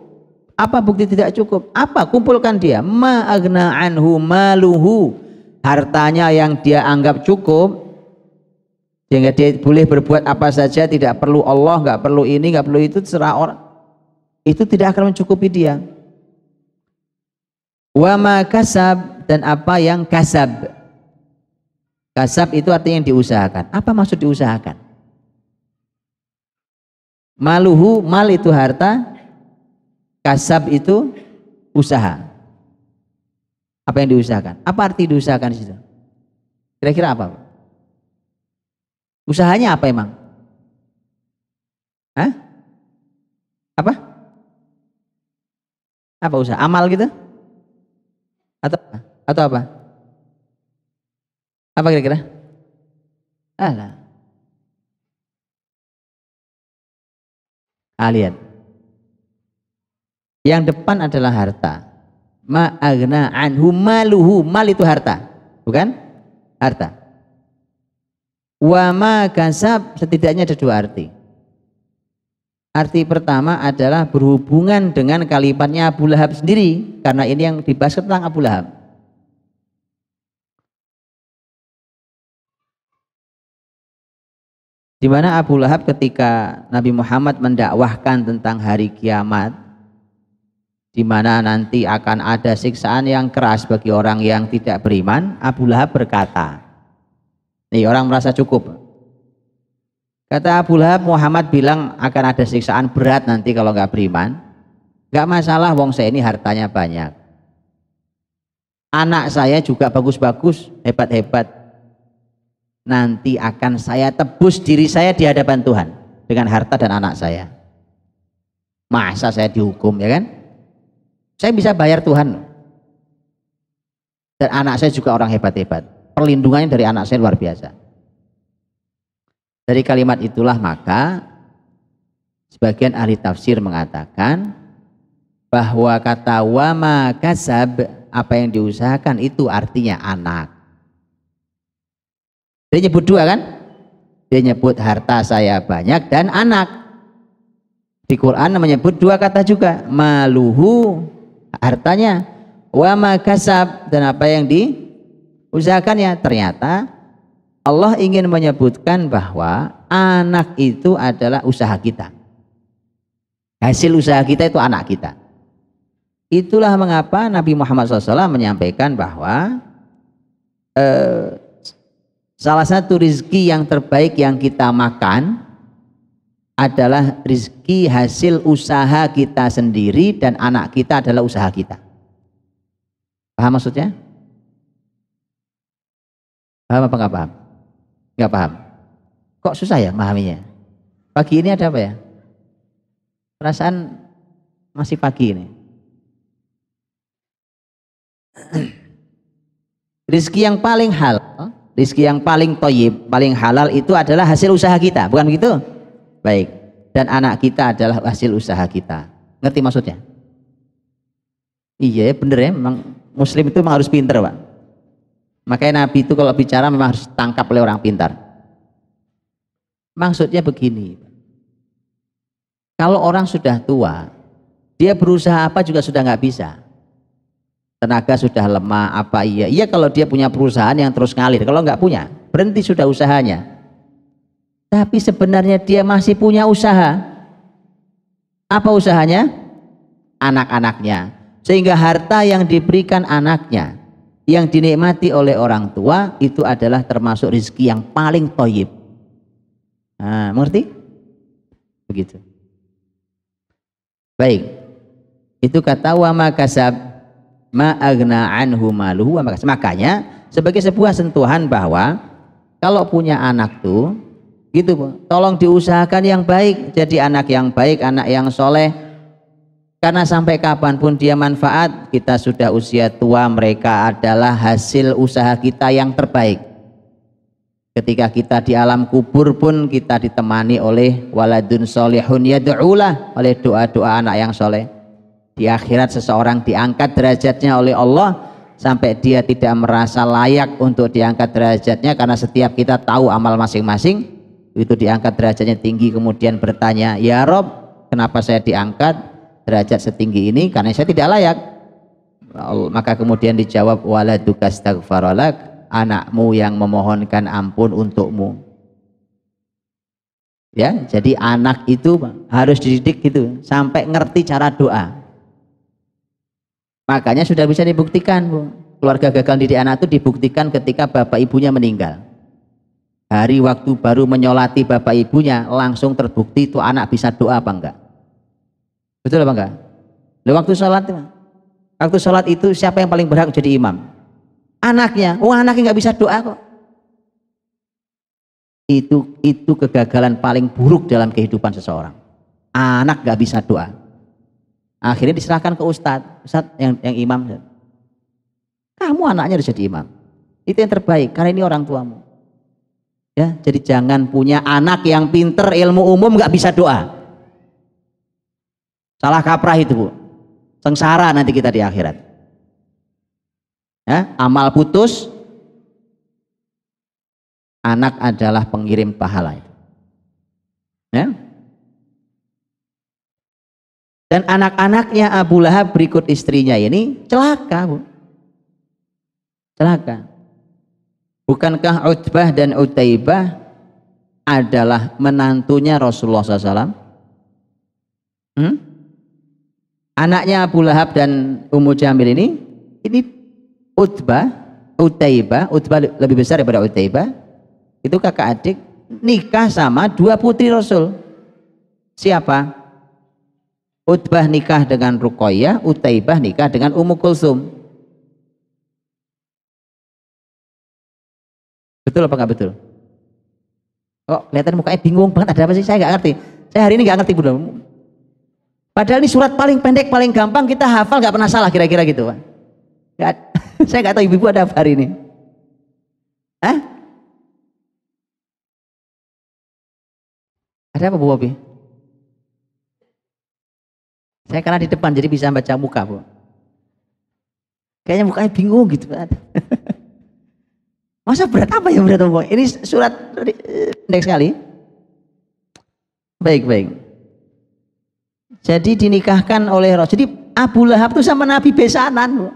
Apa bukti tidak cukup? Apa? Kumpulkan dia. Ma aghna anhu maluhu. Hartanya yang dia anggap cukup, sehingga dia boleh berbuat apa saja, tidak perlu Allah, nggak perlu ini, nggak perlu itu, terserah orang. Itu tidak akan mencukupi dia. Wa ma kasab, dan apa yang kasab. Kasab itu artinya yang diusahakan. Apa maksud diusahakan? Maluhu, mal itu harta, kasab itu usaha. Apa yang diusahakan? Apa arti diusahakan di situ? Kira-kira apa? Usahanya apa emang? Hah? Apa? Apa usaha? Amal gitu? Atau apa? Apa kira-kira? Alah. Lihat. Yang depan adalah harta. Ma aghna anhu maluhu. Mal itu harta, bukan? Harta. Wa ma kasab, setidaknya ada dua arti. Arti pertama adalah berhubungan dengan kalimatnya Abu Lahab sendiri, karena ini yang dibahas tentang Abu Lahab. Di mana Abu Lahab ketika Nabi Muhammad mendakwahkan tentang hari kiamat, di mana nanti akan ada siksaan yang keras bagi orang yang tidak beriman, Abu Lahab berkata, nih orang merasa cukup. Kata Abu Lahab, Muhammad bilang akan ada siksaan berat nanti kalau nggak beriman. Nggak masalah, wong saya ini hartanya banyak. Anak saya juga bagus-bagus, hebat-hebat. Nanti akan saya tebus diri saya di hadapan Tuhan dengan harta dan anak saya. Masa saya dihukum, ya kan? Saya bisa bayar Tuhan. Dan anak saya juga orang hebat-hebat. Perlindungannya dari anak saya luar biasa. Dari kalimat itulah maka sebagian ahli tafsir mengatakan bahwa kata wama kasab, apa yang diusahakan itu artinya anak. Dia nyebut dua kan? Dia nyebut harta saya banyak dan anak. Di Quran menyebut dua kata juga, maluhu hartanya, wama kasab dan apa yang diusahakannya. Ternyata Allah ingin menyebutkan bahwa anak itu adalah usaha kita. Hasil usaha kita itu anak kita. Itulah mengapa Nabi Muhammad SAW menyampaikan bahwa salah satu rizki yang terbaik yang kita makan adalah rizki hasil usaha kita sendiri, dan anak kita adalah usaha kita. Paham maksudnya? Paham apa nggak paham? Nggak paham. Kok susah ya memahaminya? Pagi ini ada apa ya? Perasaan masih pagi ini. Rizki yang paling halal, rizki yang paling thayyib, paling halal itu adalah hasil usaha kita, bukan begitu? Baik. Dan anak kita adalah hasil usaha kita. Ngerti maksudnya? Iya, bener ya. Memang Muslim itu memang harus pinter, Pak. Makanya Nabi itu kalau bicara memang harus tangkap oleh orang pintar. Maksudnya begini, kalau orang sudah tua, dia berusaha apa juga sudah nggak bisa. Tenaga sudah lemah, apa iya? Iya kalau dia punya perusahaan yang terus ngalir. Kalau nggak punya, berhenti sudah usahanya. Tapi sebenarnya dia masih punya usaha. Apa usahanya? Anak-anaknya. Sehingga harta yang diberikan anaknya, yang dinikmati oleh orang tua, itu adalah termasuk rezeki yang paling thayyib. Nah, mengerti? Begitu. Baik. Itu kata wa makasab ma agna anhu maluhu wa makasab. Makanya sebagai sebuah sentuhan bahwa kalau punya anak tuh gitu, tolong diusahakan yang baik, jadi anak yang baik, anak yang soleh. Karena sampai kapanpun dia manfaat, kita sudah usia tua, mereka adalah hasil usaha kita yang terbaik. Ketika kita di alam kubur pun kita ditemani oleh waladun solihun yad'ulah, oleh doa-doa anak yang soleh. Di akhirat seseorang diangkat derajatnya oleh Allah sampai dia tidak merasa layak untuk diangkat derajatnya, karena setiap kita tahu amal masing-masing, itu diangkat derajatnya tinggi, kemudian bertanya, ya Rob, kenapa saya diangkat derajat setinggi ini? Karena saya tidak layak. Maka kemudian dijawab, waladuka astaghfaralak, anakmu yang memohonkan ampun untukmu. Ya, jadi anak itu harus dididik gitu sampai ngerti cara doa. Makanya sudah bisa dibuktikan, Bu. Keluarga gagal didik anak itu dibuktikan ketika bapak ibunya meninggal. Hari waktu baru menyolati bapak ibunya, langsung terbukti itu anak bisa doa apa enggak. Betul apa enggak? Waktu sholat itu siapa yang paling berhak jadi imam? Anaknya. Oh, anaknya nggak bisa doa kok. Itu kegagalan paling buruk dalam kehidupan seseorang. Anak nggak bisa doa. Akhirnya diserahkan ke ustadz yang imam. Kamu anaknya harus jadi imam. Itu yang terbaik karena ini orang tuamu. Ya, jadi jangan punya anak yang pinter ilmu umum nggak bisa doa. Salah kaprah itu, Bu. Sengsara nanti kita di akhirat. Ya, amal putus, anak adalah pengirim pahala itu. Ya. Dan anak-anaknya Abu Lahab berikut istrinya ini celaka, Bu. Celaka. Bukankah Utbah dan Utaibah adalah menantunya Rasulullah SAW? Anaknya Abu Lahab dan Ummu Jamil ini Utbah, Utaibah lebih besar daripada Utaibah, itu kakak adik, nikah sama dua putri Rasul. Siapa? Utbah nikah dengan Ruqayyah, Utaibah nikah dengan Ummu Kulsum. Betul apa nggak betul? Oh, kelihatan mukanya bingung banget, ada apa sih? Saya nggak ngerti. Saya hari ini nggak ngerti, Bunda. Padahal ini surat paling pendek, paling gampang, kita hafal nggak pernah salah, kira-kira gitu, Pak. Nggak, saya nggak tahu ibu-ibu ada apa hari ini. Hah? Ada apa, Bu Bobi? Saya karena di depan jadi bisa baca muka, Bu. Kayaknya mukanya bingung gitu. Masa berat apa yang berat, Bu? Ini surat pendek sekali. Baik. Jadi dinikahkan oleh Rasul. Jadi Abu Lahab itu sama Nabi besanan, Bu.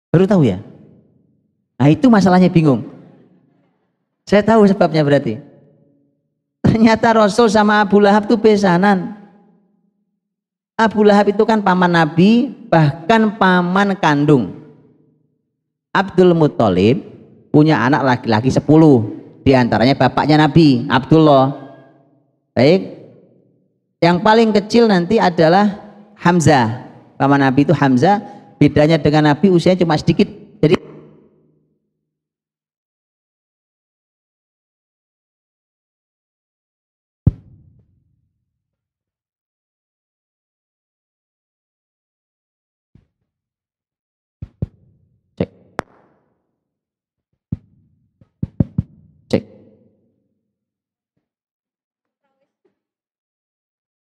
Baru tahu ya? Nah itu masalahnya bingung. Saya tahu sebabnya berarti. Ternyata Rasul sama Abu Lahab itu besanan. Abu Lahab itu kan paman Nabi, bahkan paman kandung. Abdul Muthalib punya anak laki-laki 10, diantaranya bapaknya Nabi, Abdullah. Baik, yang paling kecil nanti adalah Hamzah. Paman Nabi itu Hamzah, bedanya dengan Nabi usianya cuma sedikit. Jadi cek.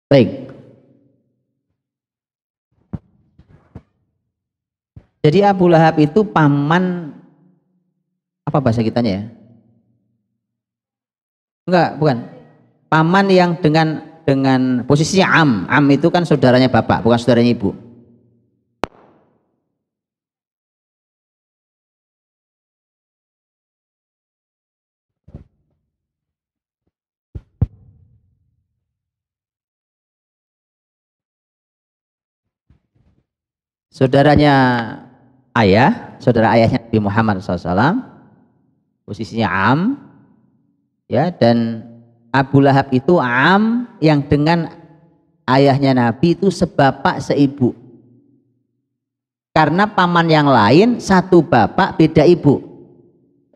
Baik. Jadi Abu Lahab itu paman, apa bahasa kitanya ya? Enggak, bukan. Paman yang dengan posisinya am. Am itu kan saudaranya bapak, bukan saudaranya ibu. Saudaranya ayah, saudara ayahnya Nabi Muhammad SAW, posisinya am, ya, dan Abu Lahab itu am yang dengan ayahnya Nabi itu sebapak seibu. Karena paman yang lain satu bapak beda ibu.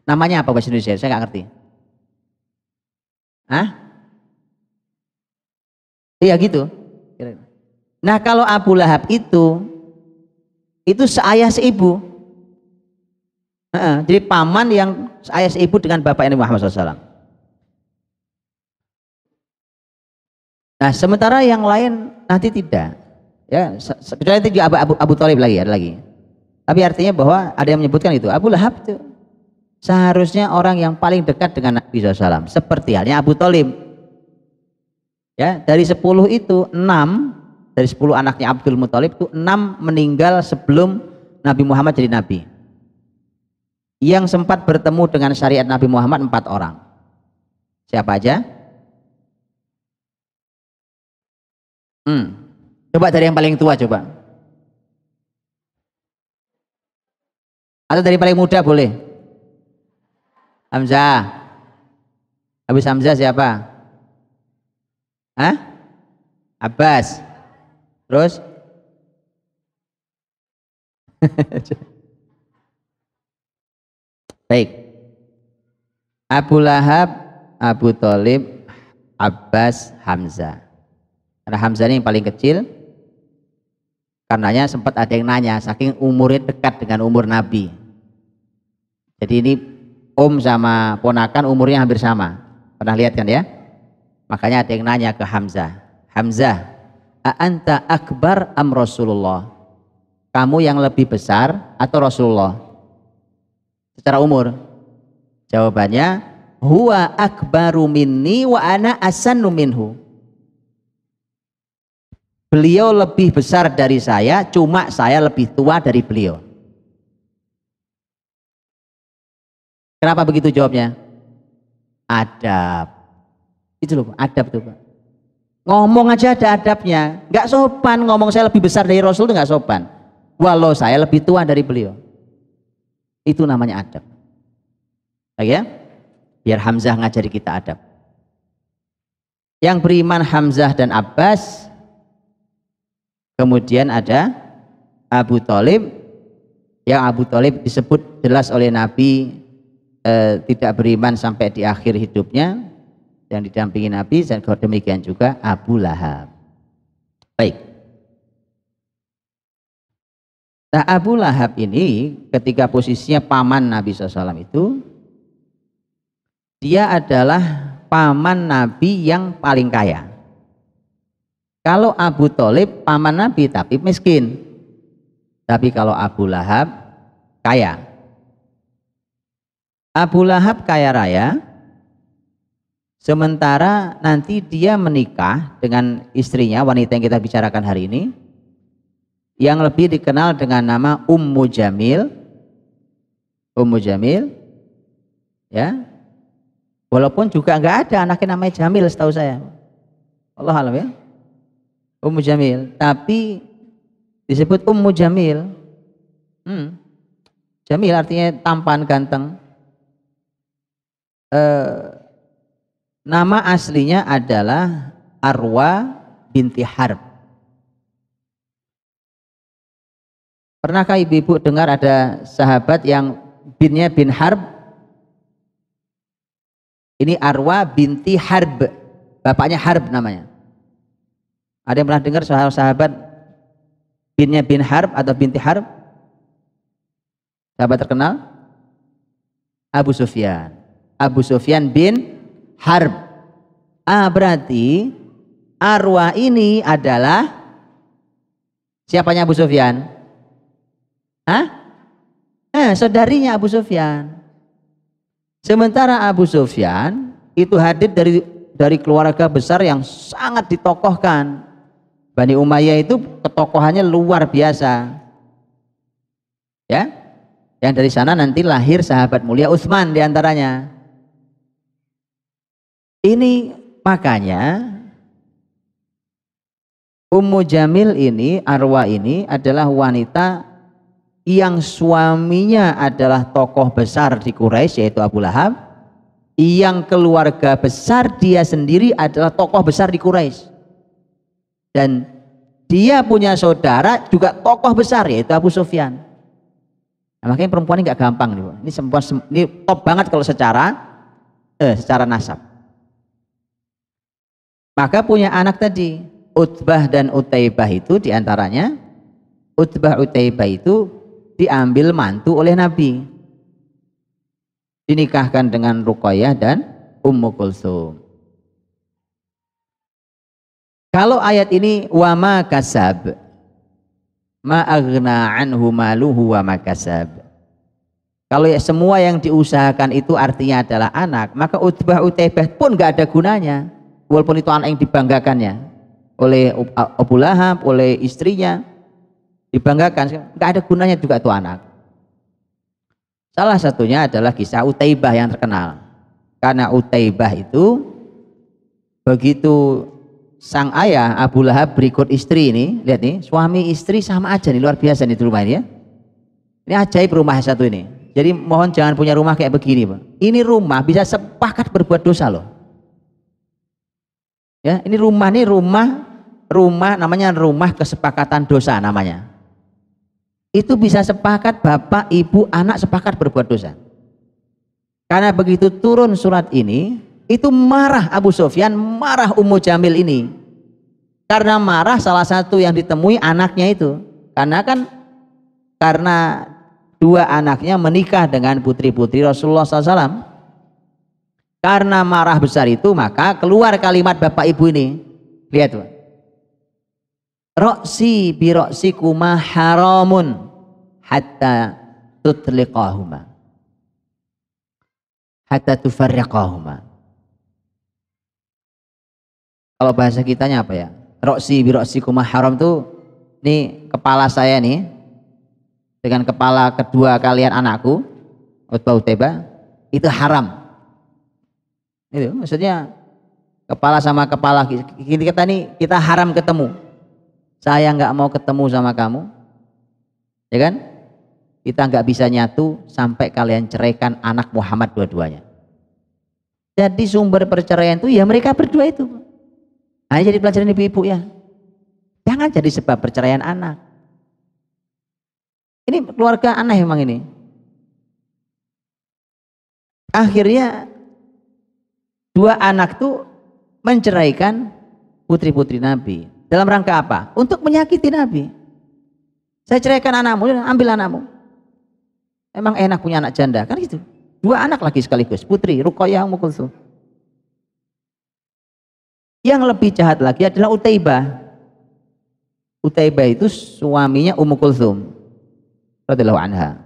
Namanya apa bahasa Indonesia? Saya nggak ngerti. Hah? Iya gitu. Nah kalau Abu Lahab itu seayah seibu. Jadi paman yang seayah seibu dengan bapak Nabi Muhammad SAW. Nah sementara yang lain nanti tidak. Ya, kecuali itu juga Abu Thalib lagi, ada lagi. Tapi artinya bahwa ada yang menyebutkan itu Abu Lahab itu seharusnya orang yang paling dekat dengan Nabi SAW. Seperti halnya Abu Thalib. Ya, dari 10 itu 6, dari 10 anaknya Abdul Muthalib itu 6 meninggal sebelum Nabi Muhammad jadi Nabi. Yang sempat bertemu dengan syariat Nabi Muhammad 4 orang. Siapa aja? Coba dari yang paling tua coba. Atau dari paling muda boleh. Hamzah. Habis Hamzah siapa? Hah? Abbas. Terus? Baik. Abu Lahab, Abu Thalib, Abbas, Hamzah. Karena Hamzah ini yang paling kecil. Karenanya sempat ada yang nanya, saking umurnya dekat dengan umur Nabi. Jadi ini om sama ponakan umurnya hampir sama. Pernah lihat kan ya? Makanya ada yang nanya ke Hamzah. Hamzah, a'anta akbar am Rasulullah? Kamu yang lebih besar atau Rasulullah? Secara umur. Jawabannya, huwa akbaru minni wa ana asannu minhu. Beliau lebih besar dari saya, cuma saya lebih tua dari beliau. Kenapa begitu jawabnya? Adab. Itu loh, adab tuh Pak. Ngomong aja ada adabnya. Nggak sopan ngomong saya lebih besar dari Rasul itu nggak sopan. Walau saya lebih tua dari beliau. Itu namanya adab. Oke ya? Biar Hamzah ngajari kita adab. Yang beriman Hamzah dan Abbas. Kemudian ada Abu Thalib. Yang Abu Thalib disebut jelas oleh Nabi tidak beriman sampai di akhir hidupnya, yang didampingi Nabi, dan demikian juga Abu Lahab. Baik. Nah, Abu Lahab ini ketika posisinya paman Nabi SAW itu, dia adalah paman Nabi yang paling kaya. Kalau Abu Thalib paman Nabi tapi miskin. Tapi kalau Abu Lahab kaya. Abu Lahab kaya raya, sementara nanti dia menikah dengan istrinya, wanita yang kita bicarakan hari ini, yang lebih dikenal dengan nama Ummu Jamil. Ummu Jamil, ya, walaupun juga nggak ada anaknya namanya Jamil setahu saya, Allah alam ya, Ummu Jamil, tapi disebut Ummu Jamil. Jamil artinya tampan, ganteng. Nama aslinya adalah Arwa binti Harb. Pernahkah ibu-ibu dengar ada sahabat yang binnya bin Harb? Ini Arwa binti Harb, bapaknya Harb namanya. Ada yang pernah dengar sahabat binnya bin Harb atau binti Harb? Sahabat terkenal? Abu Sufyan. Abu Sufyan bin Harb. Berarti Arwa ini adalah siapanya Abu Sufyan? Saudarinya Abu Sufyan. Sementara Abu Sufyan itu hadir dari keluarga besar yang sangat ditokohkan. Bani Umayyah itu ketokohannya luar biasa. Ya, yang dari sana nanti lahir sahabat mulia Utsman diantaranya. Ini makanya Ummu Jamil ini, Arwa ini adalah wanita yang suaminya adalah tokoh besar di Quraisy yaitu Abu Lahab, yang keluarga besar dia sendiri adalah tokoh besar di Quraisy, dan dia punya saudara juga tokoh besar yaitu Abu Sufyan. Nah, makanya perempuan ini nggak gampang nih, ini top banget kalau secara nasab. Maka punya anak tadi Utbah dan Utaibah, itu diantaranya Utbah Utaibah itu diambil mantu oleh Nabi, dinikahkan dengan Ruqayyah dan Ummu Kulsum. Kalau ayat ini wa ma kasab ma aghna anhu maluhu wa ma kasab, kalau ya semua yang diusahakan itu artinya adalah anak, maka Utbah Utaibah pun nggak ada gunanya, walaupun itu anak yang dibanggakannya oleh Abu Lahab, oleh istrinya, dibanggakan, nggak ada gunanya juga itu anak. Salah satunya adalah kisah Utaibah yang terkenal, karena Utaibah itu begitu sang ayah Abu Lahab berikut istri ini, lihat nih, suami istri sama aja nih, luar biasa nih di rumah ini ya. Ini ajaib rumah satu ini. Jadi mohon jangan punya rumah kayak begini, Pak. Ini rumah bisa sepakat berbuat dosa loh. Ya, ini rumah namanya rumah kesepakatan dosa namanya. Itu bisa sepakat bapak, ibu, anak sepakat berbuat dosa. Karena begitu turun surat ini, itu marah Abu Sufyan, marah Ummu Jamil ini. Karena marah salah satu yang ditemui anaknya itu. Karena dua anaknya menikah dengan putri-putri Rasulullah SAW. Karena marah besar itu, maka keluar kalimat bapak ibu ini. Lihat Pak. Roksi bi ro'sikuma haramun hatta tutliqahuma hatta tufarriqahuma. Kalau bahasa kitanya apa ya? roksi biroksikum haram tuh, nih kepala saya nih dengan kepala kedua kalian anakku Utbah Utaibah itu haram. Itu maksudnya kepala sama kepala kita nih, kita haram ketemu. Saya nggak mau ketemu sama kamu, ya kan? Kita nggak bisa nyatu sampai kalian ceraikan anak Muhammad dua-duanya. Jadi sumber perceraian itu ya mereka berdua itu. Hanya jadi pelajaran ibu-ibu ya. Jangan jadi sebab perceraian anak. Ini keluarga aneh memang ini. Akhirnya dua anak tuh menceraikan putri-putri Nabi. Dalam rangka apa? Untuk menyakiti Nabi. Saya ceraikan anakmu, ambil anakmu. Emang enak punya anak janda, kan gitu. Dua anak lagi sekaligus, putri, Ruqayyah, Ummu Kulsum. Yang lebih jahat lagi adalah Utaibah. Utaibah itu suaminya Ummu Kulsum radhiyallahu anha.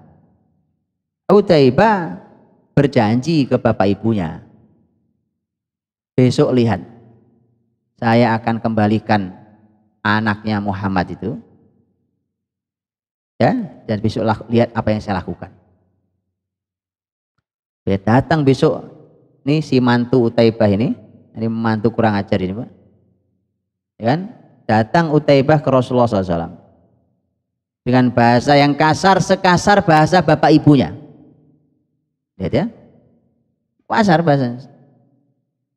Utaibah berjanji ke bapak ibunya, besok lihat, saya akan kembalikan anaknya Muhammad itu, ya, dan besok lihat apa yang saya lakukan. Dia datang besok, nih si mantu Utaibah ini mantu kurang ajar ini Pak, ya kan? Datang Utaibah ke Rasulullah SAW dengan bahasa yang kasar, sekasar bahasa bapak ibunya. Lihat ya, kasar bahasa.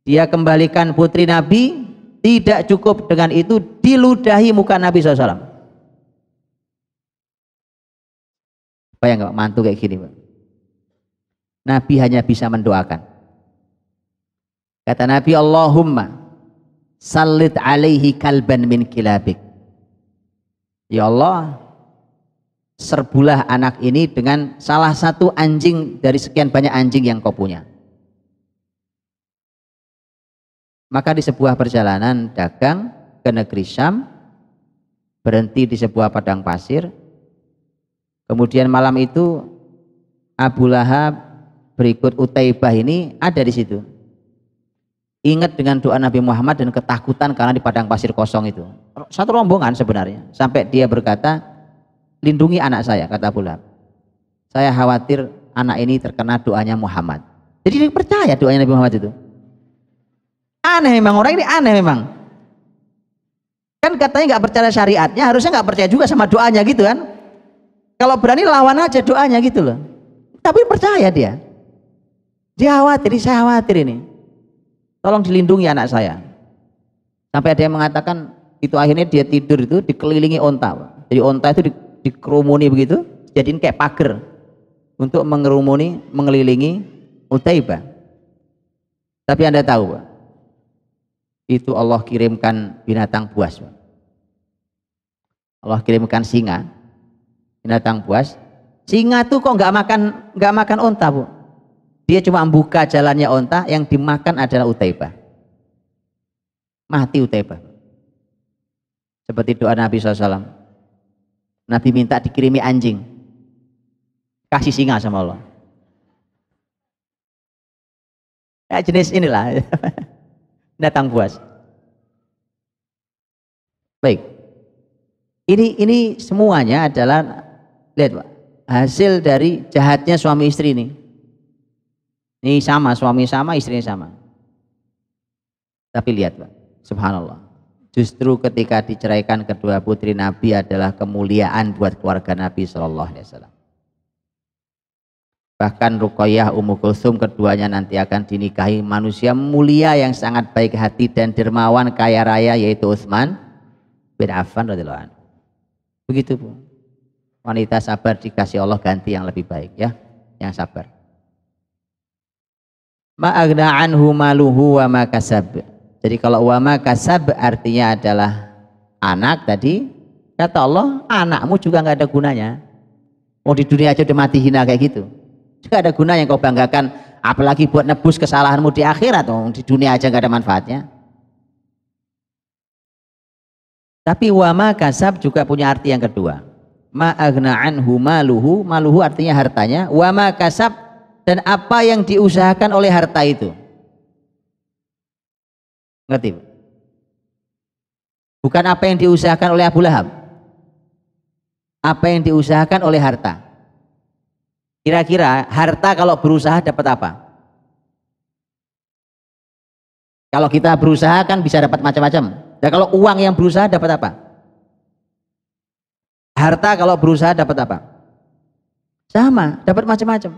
Dia kembalikan putri Nabi, tidak cukup dengan itu diludahi muka Nabi SAW. Bayang nggak mantu kayak gini Pak? Nabi hanya bisa mendoakan. Kata Nabi, Allahumma sallit alaihi kalban min kilabik. Ya Allah, serbulah anak ini dengan salah satu anjing dari sekian banyak anjing yang kau punya. Maka di sebuah perjalanan dagang ke negeri Syam, berhenti di sebuah padang pasir. Kemudian malam itu Abu Lahab berikut Utaibah ini ada di situ. Ingat dengan doa Nabi Muhammad dan ketakutan karena di padang pasir kosong itu. Satu rombongan sebenarnya. Sampai dia berkata, lindungi anak saya, kata Abu Lahab. Saya khawatir anak ini terkena doanya Muhammad. Jadi dia percaya doanya Nabi Muhammad itu. Aneh memang, orang ini aneh memang. Kan katanya nggak percaya syariatnya, harusnya nggak percaya juga sama doanya gitu kan. Kalau berani lawan aja doanya gitu loh. Tapi percaya dia. Dia khawatir, saya khawatir ini. Tolong dilindungi anak saya. Sampai ada yang mengatakan itu akhirnya dia tidur itu dikelilingi onta. Jadi onta itu dikerumuni begitu, jadiin kayak pagar untuk mengerumuni, mengelilingi Utaibah. Tapi Anda tahu Pak, itu Allah kirimkan binatang buas Pak. Allah kirimkan singa, binatang buas. Singa tuh kok nggak makan onta Bu. Dia cuma membuka jalannya onta, yang dimakan adalah Utaibah. Mati Utaibah. Seperti doa Nabi SAW. Nabi minta dikirimi anjing, kasih singa sama Allah. Ya jenis inilah binatang buas. Baik. Ini semuanya adalah, lihat Pak, hasil dari jahatnya suami istri ini. Ini sama, suami sama, istrinya sama. Tapi lihat Pak, subhanallah. Justru ketika diceraikan kedua putri Nabi adalah kemuliaan buat keluarga Nabi SAW. Bahkan Ruqayyah, Ummu Kulsum, keduanya nanti akan dinikahi manusia mulia yang sangat baik hati dan dermawan, kaya raya, yaitu Utsman bin Affan radhiyallahu anhu. Begitu Bu. Wanita sabar dikasih Allah ganti yang lebih baik ya, yang sabar. Ma'agna anhu maluhu wa ma kasab. Jadi kalau wa ma kasab artinya adalah anak tadi, kata Allah, anakmu juga nggak ada gunanya. Mau di dunia aja udah mati hina kayak gitu. Juga ada guna yang kau banggakan, apalagi buat nebus kesalahanmu di akhirat. Di dunia aja nggak ada manfaatnya. Tapi wa ma kasab juga punya arti yang kedua. Ma'agna anhu maluhu, maluhu artinya hartanya, wa ma kasab, dan apa yang diusahakan oleh harta itu. Ngerti? Bukan apa yang diusahakan oleh Abu Lahab. Apa yang diusahakan oleh harta. Kira-kira harta kalau berusaha dapat apa? Kalau kita berusaha kan bisa dapat macam-macam. Dan kalau uang yang berusaha dapat apa? Harta kalau berusaha dapat apa? Sama, dapat macam-macam.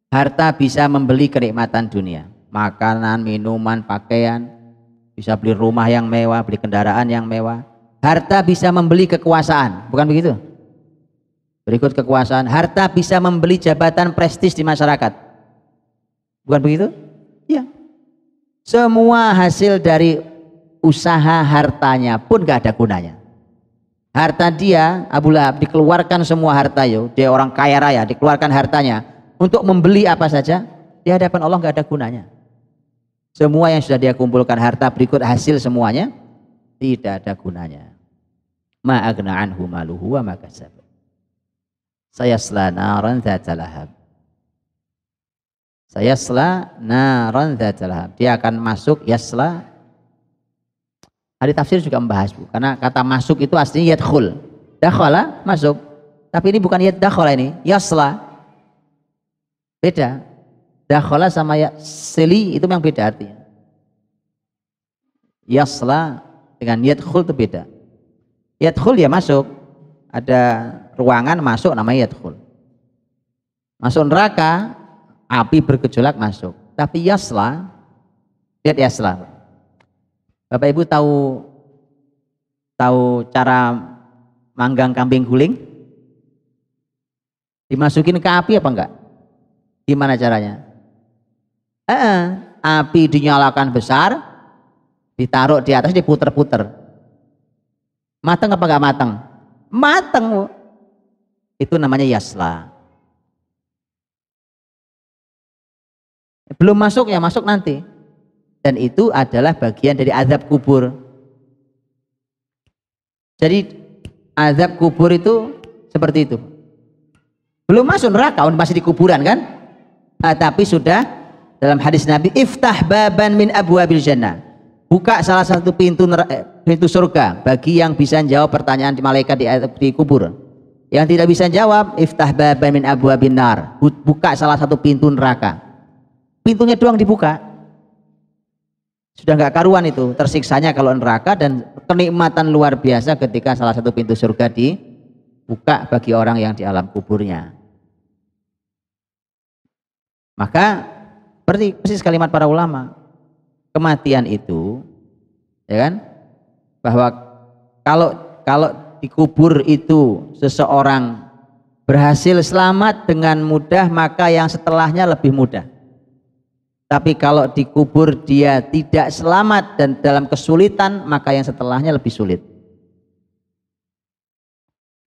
Harta bisa membeli kenikmatan dunia. Makanan, minuman, pakaian. Bisa beli rumah yang mewah, beli kendaraan yang mewah. Harta bisa membeli kekuasaan, bukan begitu? Berikut kekuasaan, harta bisa membeli jabatan prestis di masyarakat. Bukan begitu? Iya. Semua hasil dari usaha hartanya pun gak ada gunanya. Harta dia, Abu Lahab, dikeluarkan semua harta, dia orang kaya raya, dikeluarkan hartanya untuk membeli apa saja, di hadapan Allah gak ada gunanya. Semua yang sudah dia kumpulkan harta berikut hasil semuanya tidak ada gunanya. Ma aghna anhu maluhu wa ma kasab. Sayasla naran dzata lahab. Sayasla naran dzata lahab. Dia akan masuk yasla. Ahli tafsir juga membahas, Bu, karena kata masuk itu aslinya yadkhul. Dakhala masuk. Tapi ini bukan yadkhala, ini yasla. Beda. Dakhala sama yasli itu yang beda artinya. Yasla dengan yadkhul itu beda. Yadkhul ya masuk. Ada ruangan masuk namanya yadkhul. Masuk neraka, api bergejolak masuk. Tapi yasla, lihat yasla. Bapak Ibu tahu cara manggang kambing guling? Dimasukin ke api apa enggak? Gimana caranya? Api dinyalakan besar, ditaruh di atas, diputer-puter. Mateng apa enggak mateng? Mateng, Bu. Itu namanya yasla. Belum masuk ya, masuk nanti. Dan itu adalah bagian dari azab kubur. Jadi azab kubur itu seperti itu. Belum masuk neraka, masih di kuburan kan? Tapi sudah dalam hadis Nabi, iftah baban min abwabil jannah. Buka salah satu pintu surga bagi yang bisa jawab pertanyaan di malaikat di kubur. Yang tidak bisa jawab, iftah baban min abwabin nar. Buka salah satu pintu neraka. Pintunya doang dibuka. Sudah nggak karuan itu tersiksanya kalau neraka, dan kenikmatan luar biasa ketika salah satu pintu surga dibuka bagi orang yang di alam kuburnya. Maka persis kalimat para ulama, kematian itu, ya kan, bahwa kalau dikubur itu seseorang berhasil selamat dengan mudah, maka yang setelahnya lebih mudah. Tapi kalau dikubur dia tidak selamat dan dalam kesulitan, maka yang setelahnya lebih sulit.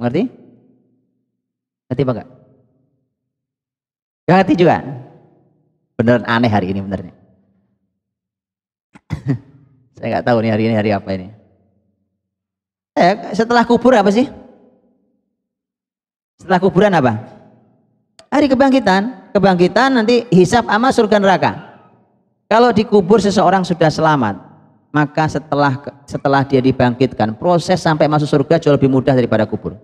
Mengerti? Ngerti apa enggak? Gak ngerti juga? Beneran aneh hari ini benernya. Saya nggak tahu nih hari ini hari apa ini. Setelah kubur apa sih? Setelah kuburan apa? Hari kebangkitan. Kebangkitan nanti hisab sama surga neraka. Kalau dikubur seseorang sudah selamat, maka setelah dia dibangkitkan, proses sampai masuk surga jauh lebih mudah daripada kubur.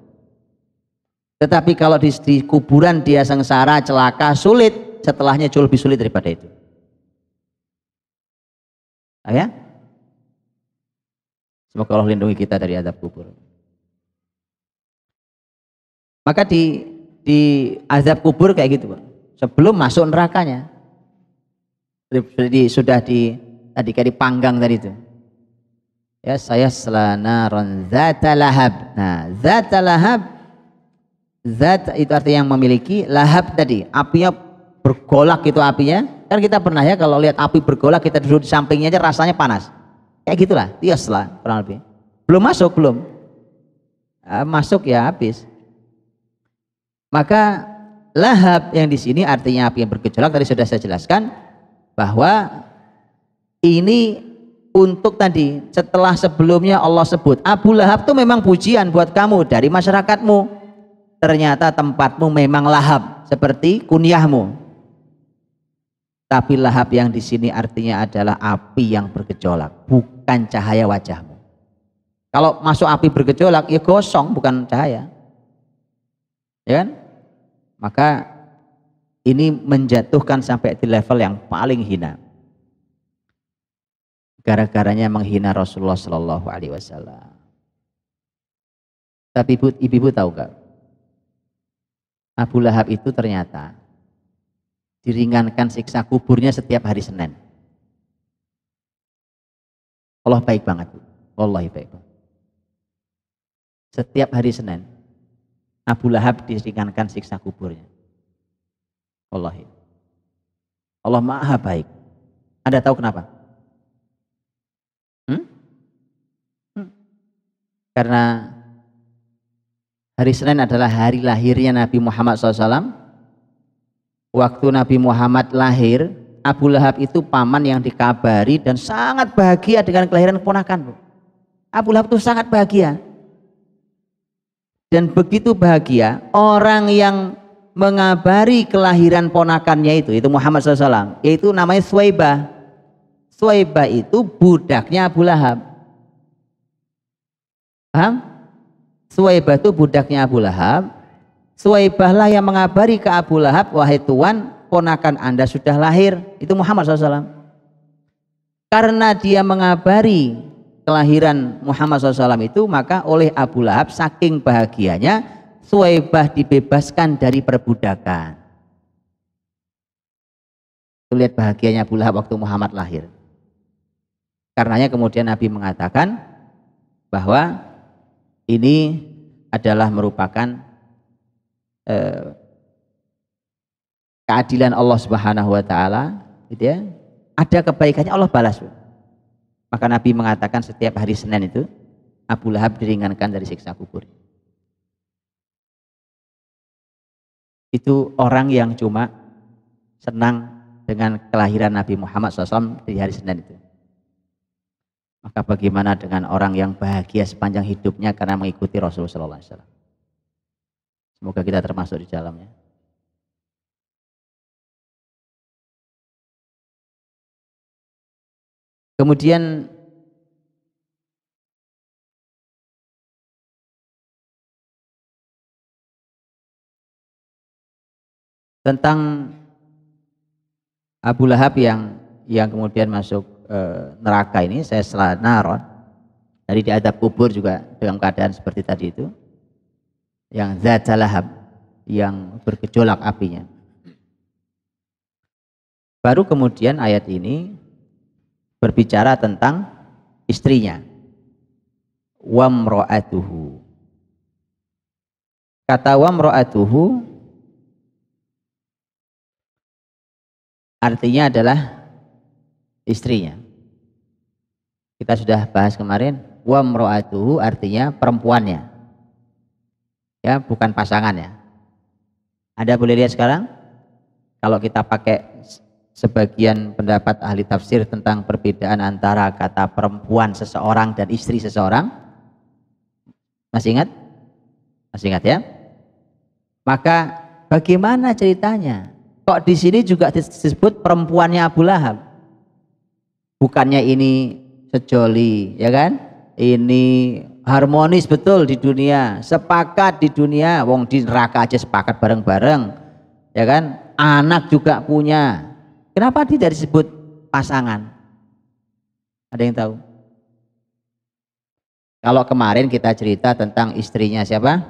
Tetapi kalau di kuburan dia sengsara, celaka, sulit, setelahnya jauh lebih sulit daripada itu. Ya? Semoga Allah lindungi kita dari azab kubur. Maka di azab kubur kayak gitu, Pak. Sebelum masuk nerakanya, tadi kayak dipanggang tadi itu. Ya, saya selanaron zata lahab. Nah, zata lahab, zat itu artinya yang memiliki, lahab tadi apinya bergolak gitu apinya. Kan kita pernah ya kalau lihat api bergolak, kita duduk di sampingnya aja rasanya panas. Kayak gitulah, tiaslah kurang lebih. Belum masuk, belum. Masuk ya habis. Maka lahab yang di sini artinya api yang bergejolak, tadi sudah saya jelaskan bahwa ini untuk tadi setelah sebelumnya Allah sebut Abu Lahab itu memang pujian buat kamu dari masyarakatmu. Ternyata tempatmu memang lahab seperti kunyahmu. Tapi lahab yang di sini artinya adalah api yang bergejolak, bukan cahaya wajahmu. Kalau masuk api bergejolak, ya gosong bukan cahaya. Ya kan? Maka ini menjatuhkan sampai di level yang paling hina. Gara-garanya menghina Rasulullah Shallallahu Alaihi Wasallam. Tapi ibu tahu gak? Abu Lahab itu ternyata diringankan siksa kuburnya setiap hari Senin. Allah baik banget, wallahi baik banget. Setiap hari Senin Abu Lahab diringankan siksa kuburnya. Wallahi. Allah maha baik. Anda tahu kenapa? Karena hari Senin adalah hari lahirnya Nabi Muhammad SAW. Waktu Nabi Muhammad lahir, Abu Lahab itu paman yang dikabari dan sangat bahagia dengan kelahiran keponakan. Abu Lahab itu sangat bahagia. Dan begitu bahagia, orang yang mengabari kelahiran ponakannya itu Muhammad SAW, yaitu namanya Suwaibah. Suwaibah itu budaknya Abu Lahab. Paham? Suwaibah itu budaknya Abu Lahab. Suwaibah lah yang mengabari ke Abu Lahab, wahai Tuan, ponakan Anda sudah lahir. Itu Muhammad SAW. Karena dia mengabari kelahiran Muhammad SAW itu, maka oleh Abu Lahab saking bahagianya Suwaibah dibebaskan dari perbudakan. Lihat bahagianya Abu Lahab waktu Muhammad lahir. Karenanya kemudian Nabi mengatakan bahwa ini adalah merupakan keadilan Allah Subhanahu wa taala, gitu ya. Ada kebaikannya Allah balas. Maka Nabi mengatakan setiap hari Senin itu Abu Lahab diringankan dari siksa kubur. Itu orang yang cuma senang dengan kelahiran Nabi Muhammad SAW di hari Senin itu. Maka bagaimana dengan orang yang bahagia sepanjang hidupnya karena mengikuti Rasulullah SAW? Semoga kita termasuk di dalamnya. Kemudian tentang Abu Lahab yang kemudian masuk neraka ini, saya selanar dari diadab kubur juga dalam keadaan seperti tadi itu, yang Zat Lahab, yang bergejolak apinya. Baru kemudian ayat ini berbicara tentang istrinya, wamro'atuhu. Kata wamro'atuhu artinya adalah istrinya. Kita sudah bahas kemarin, wamro'atuhu artinya perempuannya, ya, bukan pasangannya. Anda boleh lihat sekarang, kalau kita pakai sebagian pendapat ahli tafsir tentang perbedaan antara kata perempuan seseorang dan istri seseorang, masih ingat? Masih ingat ya? Maka bagaimana ceritanya? Kok di sini juga disebut perempuannya Abu Lahab? Bukannya ini sejoli, ya kan? Ini harmonis betul di dunia, sepakat di dunia, wong di neraka aja sepakat bareng-bareng, ya kan? Anak juga punya. Kenapa tidak disebut pasangan? Ada yang tahu? Kalau kemarin kita cerita tentang istrinya siapa?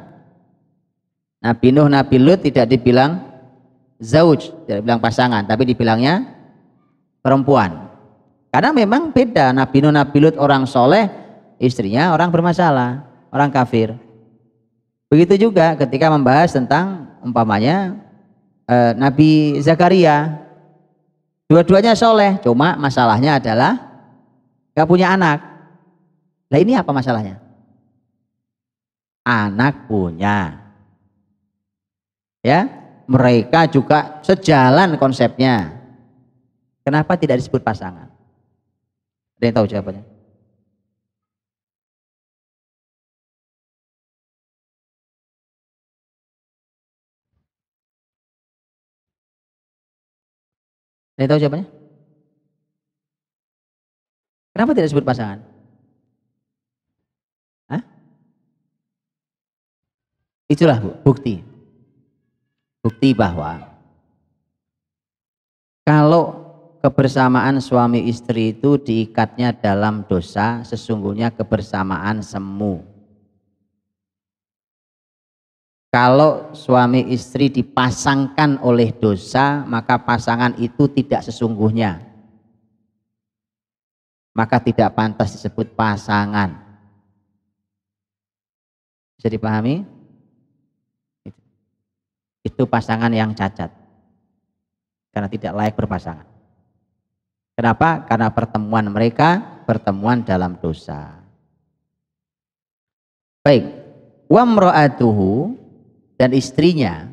Nabi Nuh, Nabi Lut tidak dibilang zauj, tidak dibilang pasangan, tapi dibilangnya perempuan. Karena memang beda, Nabi Nuh, Nabi Lut orang soleh, istrinya orang bermasalah, orang kafir. Begitu juga ketika membahas tentang umpamanya Nabi Zakaria, dua-duanya soleh, cuma masalahnya adalah gak punya anak. Nah ini apa masalahnya? Anak punya, ya, mereka juga sejalan konsepnya. Kenapa tidak disebut pasangan? Ada yang tahu jawabannya? Ada yang tahu jawabannya? Kenapa tidak disebut pasangan? Itulah bukti. Bukti bahwa kalau kebersamaan suami istri itu diikatnya dalam dosa, sesungguhnya kebersamaan semu. Kalau suami istri dipasangkan oleh dosa, maka pasangan itu tidak sesungguhnya. Maka tidak pantas disebut pasangan. Bisa dipahami? Itu pasangan yang cacat. Karena tidak layak berpasangan. Kenapa? Karena pertemuan mereka, pertemuan dalam dosa. Baik. Wa mra'atuhu, dan istrinya.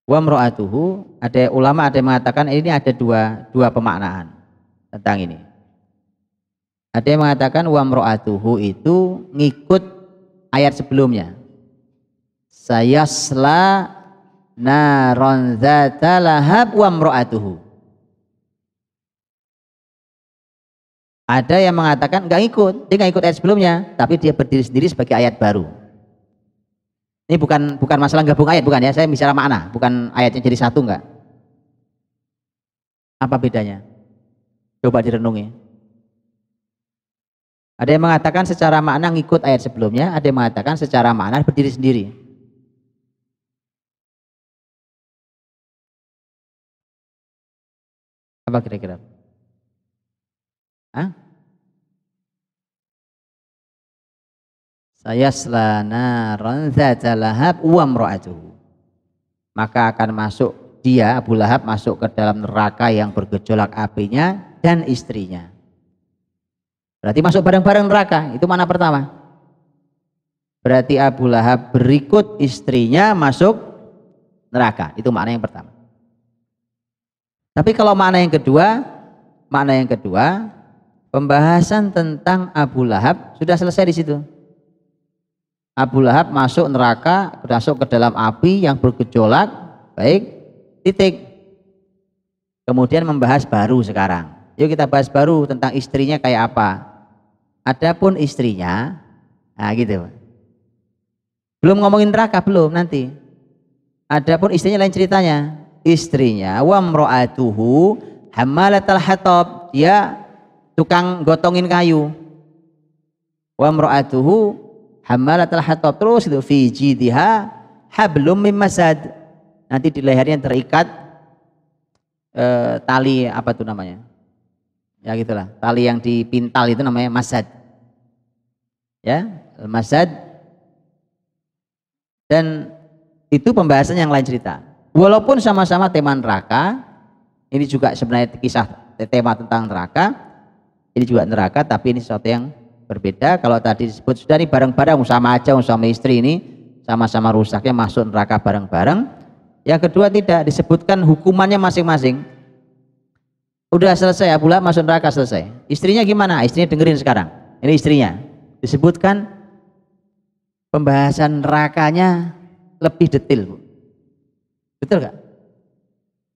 Wa mra'atuhu, ada ulama ada yang mengatakan ini ada dua pemaknaan tentang ini. Ada yang mengatakan wa mra'atuhu itu ngikut ayat sebelumnya. Sayasla naron dzata lahab wa mra'atuhu. Ada yang mengatakan nggak ikut, dia nggak ikut ayat sebelumnya, tapi dia berdiri sendiri sebagai ayat baru. Ini bukan masalah gabung ayat, bukan ya, saya bicara makna, bukan ayatnya jadi satu enggak. Apa bedanya? Coba direnungi. Ada yang mengatakan secara makna ngikut ayat sebelumnya, ada yang mengatakan secara makna berdiri sendiri. Apa kira-kira? Hah? Sayasla naran dzata lahab wa imra'atuhu. Maka akan masuk dia, Abu Lahab, masuk ke dalam neraka yang bergejolak apinya dan istrinya. Berarti masuk bareng-bareng neraka. Itu mana pertama? Berarti Abu Lahab berikut istrinya masuk neraka. Itu makna yang pertama. Tapi kalau makna yang kedua, pembahasan tentang Abu Lahab sudah selesai di situ. Abu Lahab masuk neraka, masuk ke dalam api yang bergejolak, baik, titik. Kemudian membahas baru sekarang. Yuk kita bahas baru tentang istrinya kayak apa. Adapun istrinya, nah gitu. Belum ngomongin neraka, belum nanti. Adapun istrinya lain ceritanya. Istrinya wa mra'atuhu hammalatal hatab, dia tukang gotongin kayu. Wa mra'atuhu hammalatal hatab, terus itu fi jidha hablum mim masad. Nanti di lehernya terikat tali apa tuh namanya? Ya gitulah, tali yang dipintal itu namanya masad. Ya, masad. Dan itu pembahasan yang lain cerita. Walaupun sama-sama tema neraka, ini juga sebenarnya kisah tema tentang neraka. Ini juga neraka, tapi ini sesuatu yang berbeda. Kalau tadi disebut sudah nih bareng-bareng, sama aja suami istri ini sama-sama rusaknya masuk neraka bareng-bareng. Yang kedua tidak disebutkan hukumannya masing-masing. Udah selesai, Abu Lahab masuk neraka, selesai. Istrinya gimana? Istrinya dengerin sekarang. Ini istrinya. Disebutkan pembahasan nerakanya lebih detail. Betul gak?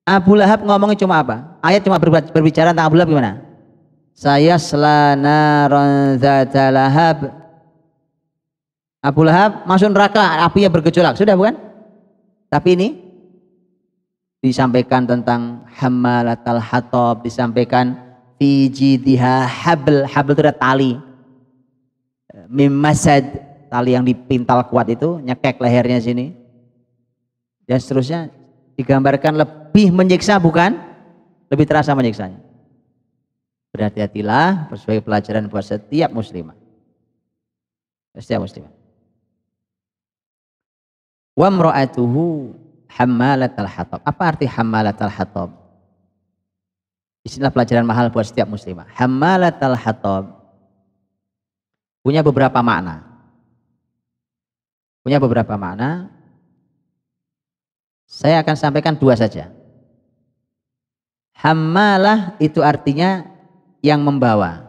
Abu Lahab ngomongnya cuma apa? Ayat cuma berbicara tentang Abu Lahab gimana? Sayasla naran dzata lahab. Abu Lahab masuk neraka, apinya bergejolak, sudah bukan? Tapi ini disampaikan tentang hammalatal hatab, disampaikan fi jidha habl, habl itu ada tali, mim masad, tali yang dipintal kuat itu nyekek lehernya sini, dan seterusnya. Digambarkan lebih menyiksa, bukan lebih terasa menyiksanya. Berhati-hatilah sebagai pelajaran buat setiap muslimah. Setiap muslimah. Wa mra'atuhu hammalatal hatab. Apa arti hammalatal hatab? Istilah pelajaran mahal buat setiap muslimah. Hammalatal hatab punya beberapa makna. Punya beberapa makna. Saya akan sampaikan dua saja. Hammalah itu artinya yang membawa.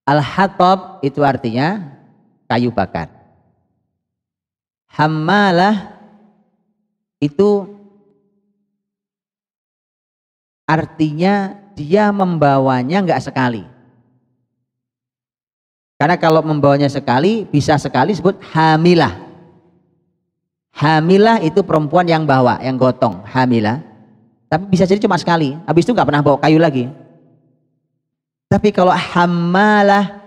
Al-hatab itu artinya kayu bakar. Hammalah itu artinya dia membawanya enggak sekali. Karena kalau membawanya sekali, bisa sekali disebut hamilah. Hamilah itu perempuan yang bawa, yang gotong, hamilah. Tapi bisa jadi cuma sekali, habis itu nggak pernah bawa kayu lagi. Tapi kalau hamalah,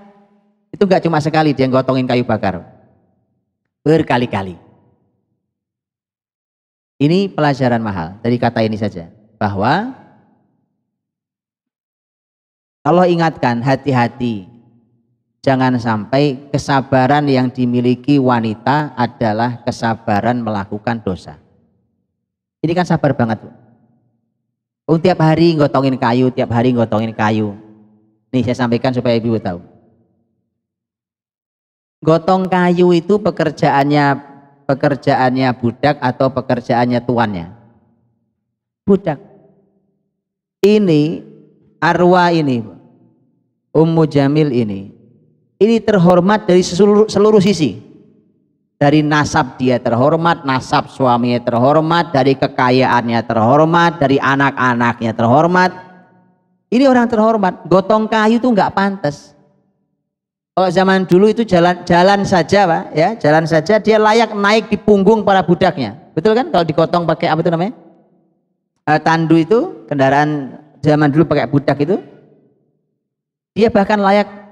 itu nggak cuma sekali dia gotongin kayu bakar, berkali-kali. Ini pelajaran mahal dari kata ini saja, bahwa Allah ingatkan, hati-hati. Jangan sampai kesabaran yang dimiliki wanita adalah kesabaran melakukan dosa. Ini kan sabar banget. Tiap hari gotongin kayu, tiap hari gotongin kayu. Nih saya sampaikan supaya ibu tahu. Gotong kayu itu pekerjaannya budak atau pekerjaannya tuannya? Budak. Ini arwah ini, Ummu Jamil ini terhormat dari seluruh sisi. Dari nasab dia terhormat, nasab suaminya terhormat, dari kekayaannya terhormat, dari anak-anaknya terhormat. Ini orang terhormat. Gotong kayu itu nggak pantas. Kalau zaman dulu itu jalan saja, Pak, ya, jalan saja dia layak naik di punggung para budaknya. Betul kan? Kalau digotong pakai apa itu namanya? Tandu itu, kendaraan zaman dulu pakai budak itu. Dia bahkan layak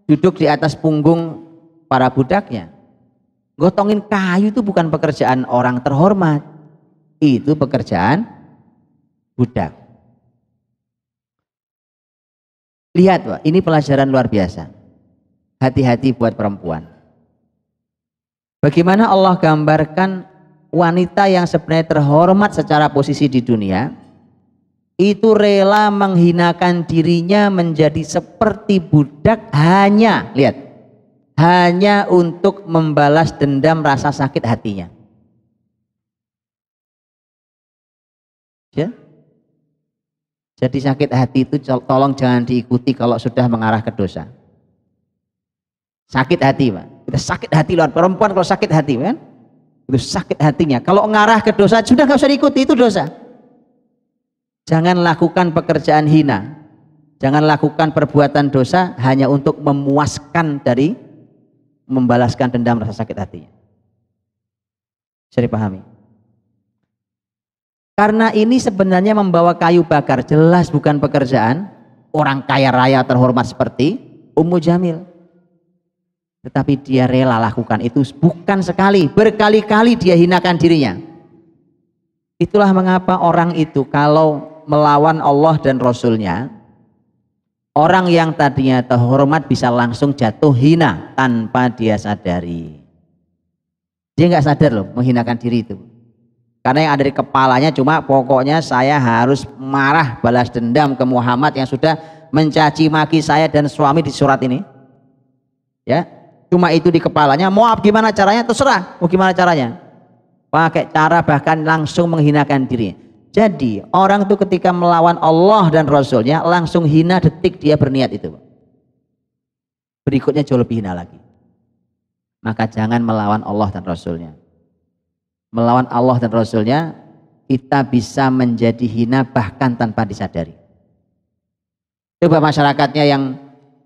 duduk di atas punggung para budaknya. Gotongin kayu itu bukan pekerjaan orang terhormat, itu pekerjaan budak. Lihat, Pak, ini pelajaran luar biasa. Hati-hati buat perempuan. Bagaimana Allah gambarkan wanita yang sebenarnya terhormat secara posisi di dunia, itu rela menghinakan dirinya menjadi seperti budak hanya, lihat, hanya untuk membalas dendam rasa sakit hatinya. Ya? Jadi sakit hati itu tolong jangan diikuti kalau sudah mengarah ke dosa. Sakit hati, Pak. Kita sakit hati luar, perempuan kalau sakit hati kan, itu sakit hatinya. Kalau mengarah ke dosa sudah nggak usah diikuti, itu dosa. Jangan lakukan pekerjaan hina. Jangan lakukan perbuatan dosa hanya untuk memuaskan dari membalaskan dendam rasa sakit hatinya. Bisa dipahami? Karena ini sebenarnya membawa kayu bakar, jelas bukan pekerjaan orang kaya raya terhormat seperti Ummu Jamil. Tetapi dia rela lakukan itu bukan sekali, berkali-kali dia hinakan dirinya. Itulah mengapa orang itu kalau melawan Allah dan Rasulnya, orang yang tadinya terhormat bisa langsung jatuh hina tanpa dia sadari. Dia nggak sadar loh menghinakan diri itu. Karena yang ada di kepalanya cuma pokoknya saya harus marah balas dendam ke Muhammad yang sudah mencaci maki saya dan suami di surat ini. Ya, cuma itu di kepalanya. Mau gimana caranya terserah. Mau gimana caranya? Pakai cara bahkan langsung menghinakan diri. Jadi orang itu ketika melawan Allah dan Rasulnya langsung hina detik dia berniat itu. Berikutnya jauh lebih hina lagi. Maka jangan melawan Allah dan Rasulnya. Melawan Allah dan Rasulnya kita bisa menjadi hina bahkan tanpa disadari. Coba masyarakatnya yang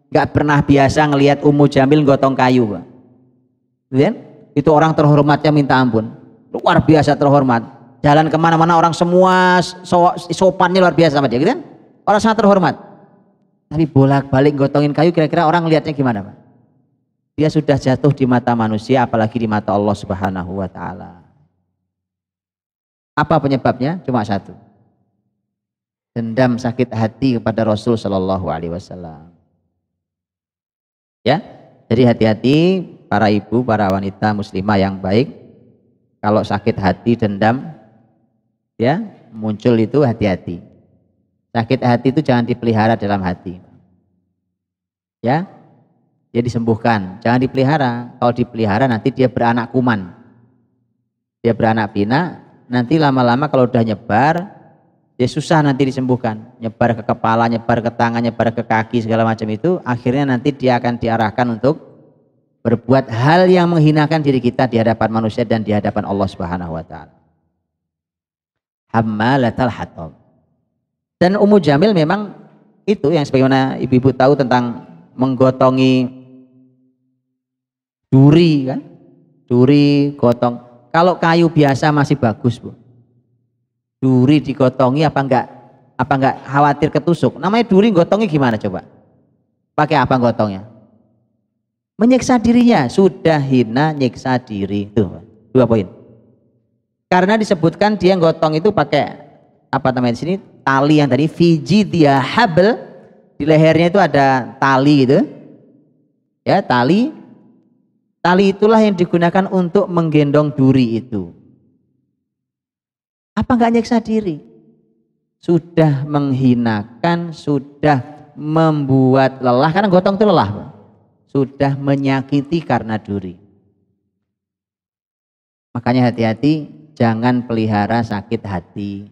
gak pernah biasa ngelihat Ummu Jamil gotong kayu, Pak. Lihat, itu orang terhormatnya minta ampun. Luar biasa terhormat. Jalan kemana-mana orang semua sopannya luar biasa sama dia, gitu kan? Orang sangat terhormat. Tapi bolak-balik gotongin kayu, kira-kira orang lihatnya gimana, Pak? Dia sudah jatuh di mata manusia, apalagi di mata Allah Subhanahu wa Ta'ala. Apa penyebabnya? Cuma satu. Dendam sakit hati kepada Rasul Shallallahu Alaihi Wasallam. Ya, jadi hati-hati para ibu, para wanita muslimah yang baik. Kalau sakit hati, dendam, ya muncul itu hati-hati. Sakit hati itu jangan dipelihara dalam hati. Ya, dia disembuhkan, jangan dipelihara. Kalau dipelihara nanti dia beranak kuman. Dia beranak pinak, nanti lama-lama kalau udah nyebar, dia susah nanti disembuhkan. Nyebar ke kepala, nyebar ke tangan, nyebar ke kaki, segala macam itu, akhirnya nanti dia akan diarahkan untuk berbuat hal yang menghinakan diri kita di hadapan manusia dan di hadapan Allah Subhanahu wa Ta'ala. Hammalatal hatab. Dan Ummu Jamil memang itu yang sebagaimana ibu-ibu tahu tentang menggotongi Duri kan, duri gotong. Kalau kayu biasa masih bagus Bu, duri digotongi apa enggak khawatir ketusuk? Namanya duri gotongnya gimana coba? Pakai apa gotongnya? Menyiksa dirinya. Sudah hina nyiksa diri. Tuh 2 poin. Karena disebutkan dia gotong itu pakai apa namanya di sini, tali yang tadi fiji dia habl, di lehernya itu ada tali gitu ya, tali itulah yang digunakan untuk menggendong duri itu. Apa enggak nyiksa diri? Sudah menghinakan, sudah membuat lelah, karena gotong itu lelah Pak. Sudah menyakiti karena duri. Makanya hati-hati, jangan pelihara sakit hati.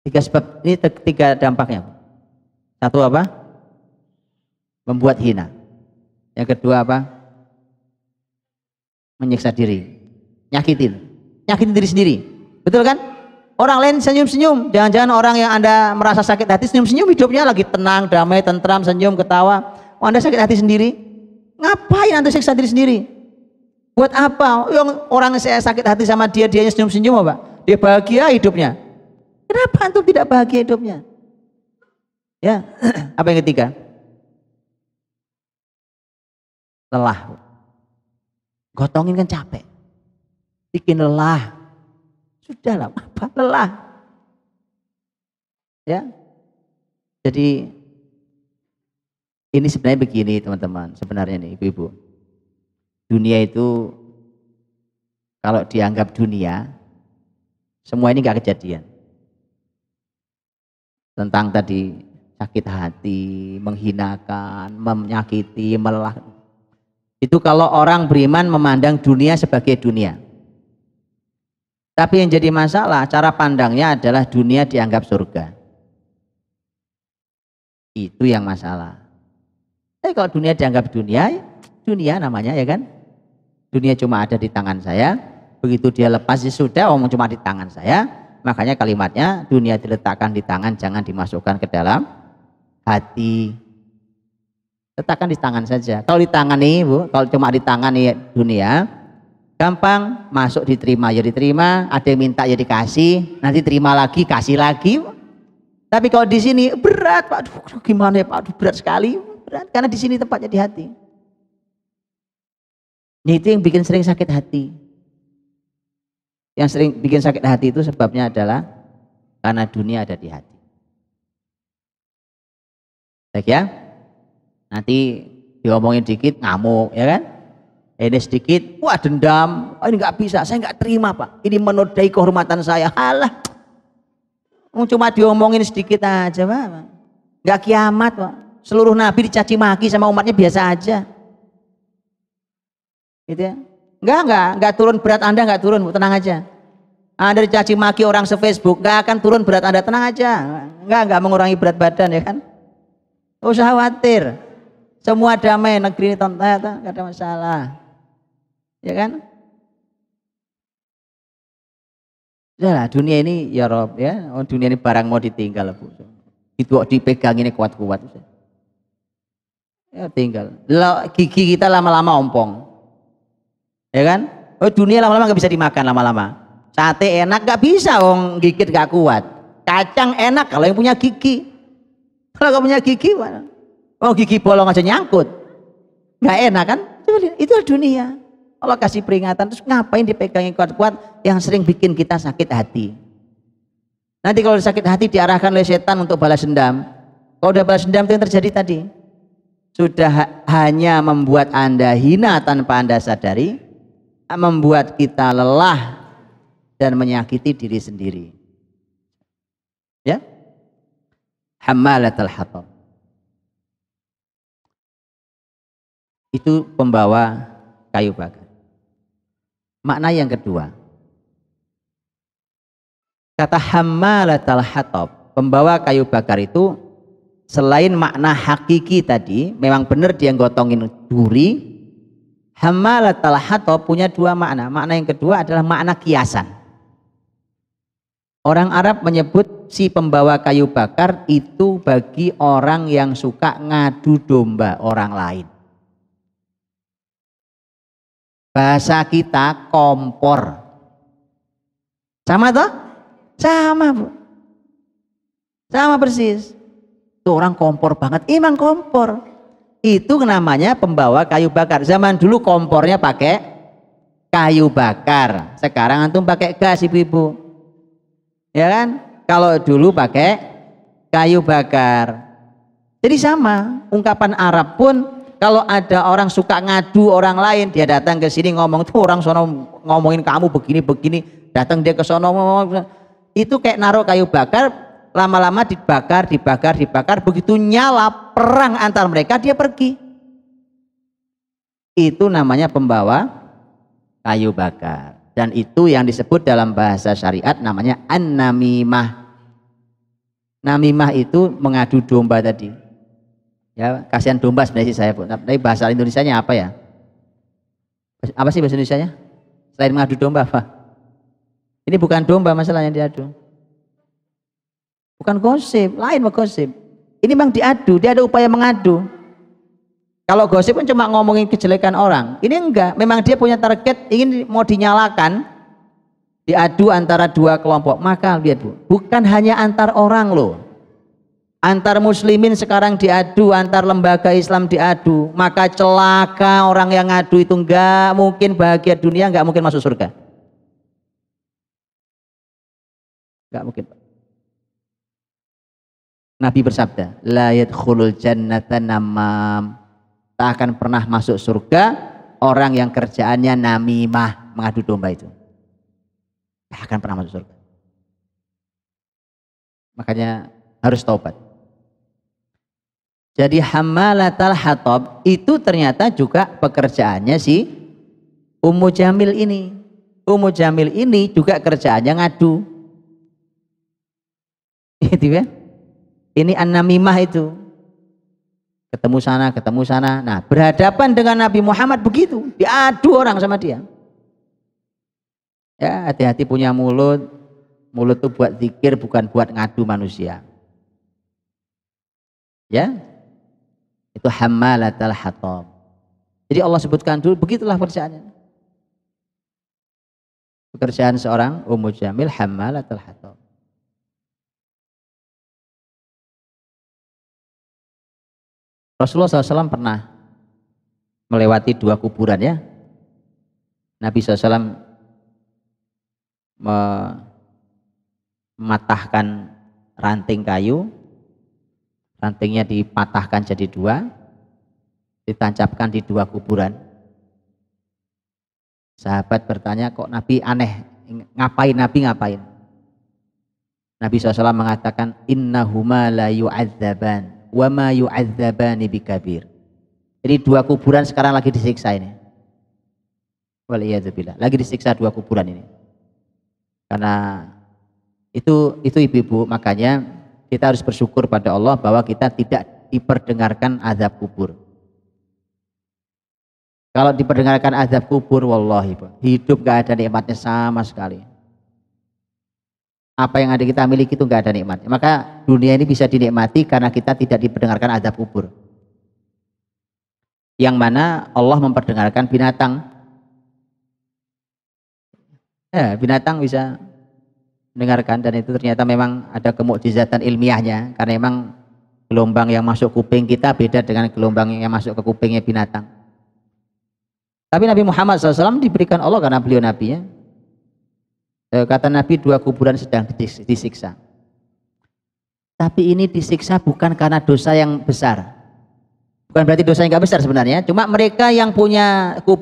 3 sebab ini, 3 dampaknya. 1 apa? Membuat hina. Yang kedua apa? Menyiksa diri, nyakitin diri sendiri. Betul kan? Orang lain senyum-senyum, jangan-jangan orang yang Anda merasa sakit hati senyum-senyum, hidupnya lagi tenang, damai, tentram, senyum, ketawa. Oh, Anda sakit hati sendiri. Ngapain Anda siksa diri sendiri? Buat apa? Yang orang saya sakit hati sama dianya senyum-senyum apa? Dia bahagia hidupnya. Kenapa antum tidak bahagia hidupnya? Ya, apa yang ketiga? Lelah. Gotongin kan capek. Bikin lelah. Sudahlah, apa? Lelah. Ya. Jadi ini sebenarnya begini teman-teman, sebenarnya nih ibu-ibu. Dunia itu kalau dianggap dunia, semua ini nggak kejadian. Tentang tadi sakit hati, menghinakan, menyakiti, melelah. Itu kalau orang beriman memandang dunia sebagai dunia. Tapi yang jadi masalah, cara pandangnya adalah dunia dianggap surga. Itu yang masalah. Tapi kalau dunia dianggap dunia, dunia namanya ya kan. Dunia cuma ada di tangan saya. Begitu dia lepas ya sudah, omong cuma di tangan saya. Makanya kalimatnya dunia diletakkan di tangan, jangan dimasukkan ke dalam hati. Letakkan di tangan saja. Kalau di tangan nih Bu, kalau cuma di tangan nih dunia, gampang, masuk diterima ya diterima, ada yang minta ya dikasih, nanti terima lagi, kasih lagi. Tapi kalau di sini berat Pak, aduh, gimana ya Pak, aduh, berat sekali, berat karena di sini tempatnya di hati. Nah, itu yang bikin sering sakit hati. Yang sering bikin sakit hati itu sebabnya adalah karena dunia ada di hati. Baik ya, nanti diomongin dikit ngamuk ya kan. Ini sedikit, wah dendam, oh, ini nggak bisa, saya nggak terima Pak, ini menodai kehormatan saya. Halah, cuma diomongin sedikit aja Pak, nggak kiamat Pak. Seluruh nabi dicaci maki sama umatnya biasa aja, gitu ya. Nggak turun berat Anda, nggak turun, tenang aja. Anda dicaci maki orang se-Facebook, nggak akan turun berat Anda, tenang aja. Nggak mengurangi berat badan ya kan. Nggak usah khawatir, semua damai, negeri ini nggak ada masalah. Ya kan? Udahlah, dunia ini ya Rob ya, oh, dunia ini barang mau ditinggal Bu. Itu dipegang ini kuat-kuat. Ya tinggal. Gigi kita lama-lama ompong. Ya kan? Oh, dunia lama-lama nggak bisa dimakan lama-lama. Sate enak nggak bisa, wong gigit nggak kuat. Kacang enak kalau yang punya gigi. Kalau nggak punya gigi, mana? Oh gigi bolong aja nyangkut. Nggak enak kan? Itu dunia. Allah kasih peringatan, terus ngapain dipegangin kuat-kuat yang sering bikin kita sakit hati. Nanti kalau sakit hati diarahkan oleh setan untuk balas dendam. Kalau udah balas dendam itu yang terjadi tadi. Sudah hanya membuat Anda hina tanpa Anda sadari, membuat kita lelah dan menyakiti diri sendiri. Ya? Hammalatul hatab. Itu pembawa kayu bakar. Makna yang kedua, kata hammalatul hatab, pembawa kayu bakar itu selain makna hakiki tadi, memang benar dia gotongin duri. Hammalatul hatab punya 2 makna. Makna yang kedua adalah makna kiasan. Orang Arab menyebut si pembawa kayu bakar itu bagi orang yang suka ngadu domba orang lain. Bahasa kita kompor. Sama toh? Sama, Bu. Sama persis. Tuh orang kompor banget, emang kompor. Itu namanya pembawa kayu bakar. Zaman dulu kompornya pakai kayu bakar. Sekarang antum pakai gas, ibu-ibu. Ya kan? Kalau dulu pakai kayu bakar. Jadi sama, ungkapan Arab pun kalau ada orang suka ngadu orang lain, dia datang ke sini ngomong tuh orang sono ngomongin kamu begini-begini, datang dia ke sono itu kayak naruh kayu bakar, lama-lama dibakar, begitu nyala perang antar mereka dia pergi. Itu namanya pembawa kayu bakar. Dan itu yang disebut dalam bahasa syariat namanya an-namimah. Namimah itu mengadu domba tadi. Ya, kasihan domba sebenarnya sih saya, Bu. Tapi bahasa Indonesianya apa ya? Apa sih bahasa Indonesianya? Selain mengadu domba apa? Ini bukan domba masalah yang diadu. Bukan gosip, lain gosip. Ini memang diadu, dia ada upaya mengadu. Kalau gosip kan cuma ngomongin kejelekan orang. Ini enggak, memang dia punya target ingin mau dinyalakan, diadu antara dua kelompok. Maka lihat, Bu, bukan hanya antar orang loh. Antar muslimin sekarang diadu, antar lembaga Islam diadu. Maka celaka orang yang ngadu itu enggak mungkin bahagia dunia, enggak mungkin masuk surga. Enggak mungkin. Nabi bersabda, la yadkhulul jannata namam. Tak akan pernah masuk surga orang yang kerjaannya namimah, mengadu domba itu. Tak akan pernah masuk surga. Makanya harus taubat. Jadi hammalatal hatab itu ternyata juga pekerjaannya si Ummu Jamil ini. Ummu Jamil ini juga kerjaannya ngadu. Gitu ya. Ini an-namimah itu. Ketemu sana. Nah, berhadapan dengan Nabi Muhammad begitu, diadu orang sama dia. Ya, hati-hati punya mulut. Mulut itu buat zikir, bukan buat ngadu manusia. Ya. Itu hammalatal hatab. Jadi Allah sebutkan dulu, begitulah pekerjaannya. Pekerjaan seorang Ummu Jamil hammalatal hatab. Rasulullah SAW pernah melewati dua kuburan ya. Nabi SAW mematahkan ranting kayu, rantingnya dipatahkan jadi dua, ditancapkan di dua kuburan. Sahabat bertanya, kok Nabi aneh, ngapain Nabi ngapain? Nabi SAW mengatakan, innahuma la yu'adzaban wa ma yu'adzabani bikabir. Jadi dua kuburan sekarang lagi disiksa ini. Waliyadzubillah, lagi disiksa dua kuburan ini. Karena itu ibu-ibu, makanya kita harus bersyukur pada Allah bahwa kita tidak diperdengarkan azab kubur. Kalau diperdengarkan azab kubur, wallahi hidup gak ada nikmatnya sama sekali. Apa yang ada kita miliki itu gak ada nikmatnya. Maka dunia ini bisa dinikmati karena kita tidak diperdengarkan azab kubur. Yang mana Allah memperdengarkan binatang. Ya, binatang bisa mendengarkan, dan itu ternyata memang ada kemukjizatan ilmiahnya, karena memang gelombang yang masuk kuping kita beda dengan gelombang yang masuk ke kupingnya binatang. Tapi Nabi Muhammad SAW diberikan Allah karena beliau nabinya. Kata Nabi, dua kuburan sedang disiksa. Tapi ini disiksa bukan karena dosa yang besar. Bukan berarti dosa yang nggak besar sebenarnya. Cuma mereka yang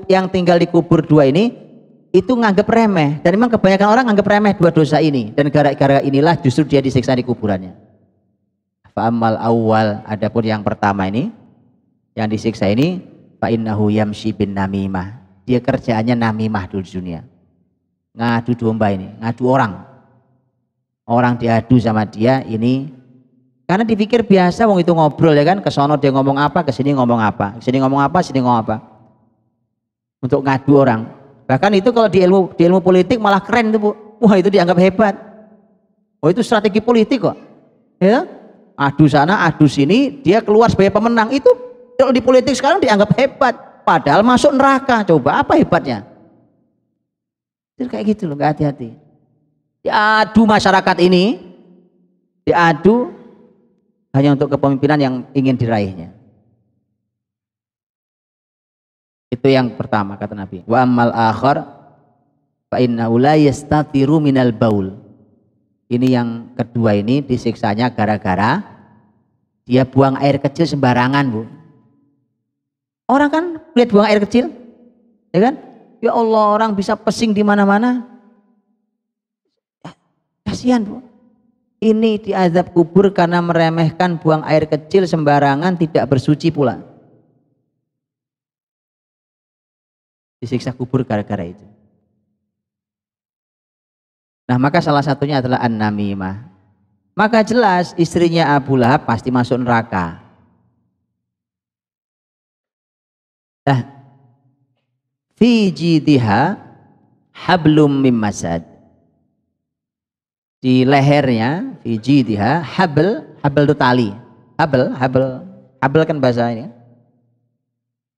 yang tinggal di kubur dua ini itu nganggap remeh. Dan memang kebanyakan orang nganggap remeh dua dosa ini. Dan gara-gara inilah justru dia disiksa di kuburannya. Fa'amal awal, adapun yang pertama ini, yang disiksa ini, fa'innahu yamshi bin namimah. Dia kerjaannya namimah dulu di dunia. Ngadu domba ini, ngadu orang. Orang diadu sama dia ini, karena dipikir biasa wong itu ngobrol ya kan, ke sono dia ngomong apa, ke sini ngomong apa, ke sini ngomong apa, sini ngomong apa. Untuk ngadu orang. Bahkan itu kalau di ilmu politik malah keren tuh, Bu. Wah, itu dianggap hebat. Oh, itu strategi politik kok. Ya. Adu sana, adu sini, dia keluar sebagai pemenang. Itu kalau di politik sekarang dianggap hebat. padahal masuk neraka. Coba apa hebatnya? Itu kayak gitu loh, nggak hati-hati. Diadu masyarakat ini, diadu hanya untuk kepemimpinan yang ingin diraihnya. Itu yang pertama kata Nabi. Wa ammal akhar fa innahu la yastatiru minal baul. Ini yang kedua, ini disiksanya gara-gara dia buang air kecil sembarangan, Bu. Orang kan lihat buang air kecil, ya kan? Ya Allah, orang bisa pesing di mana-mana. Kasihan, Bu. Ini diazab kubur karena meremehkan buang air kecil sembarangan, tidak bersuci pula. Disiksa kubur gara-gara itu. Nah, maka salah satunya adalah an-namimah. Maka jelas istrinya Abu Lahab pasti masuk neraka. Nah, fi jidha hablum mim masad. Di lehernya, fi jidha habl itu tali. Habl kan bahasa ini.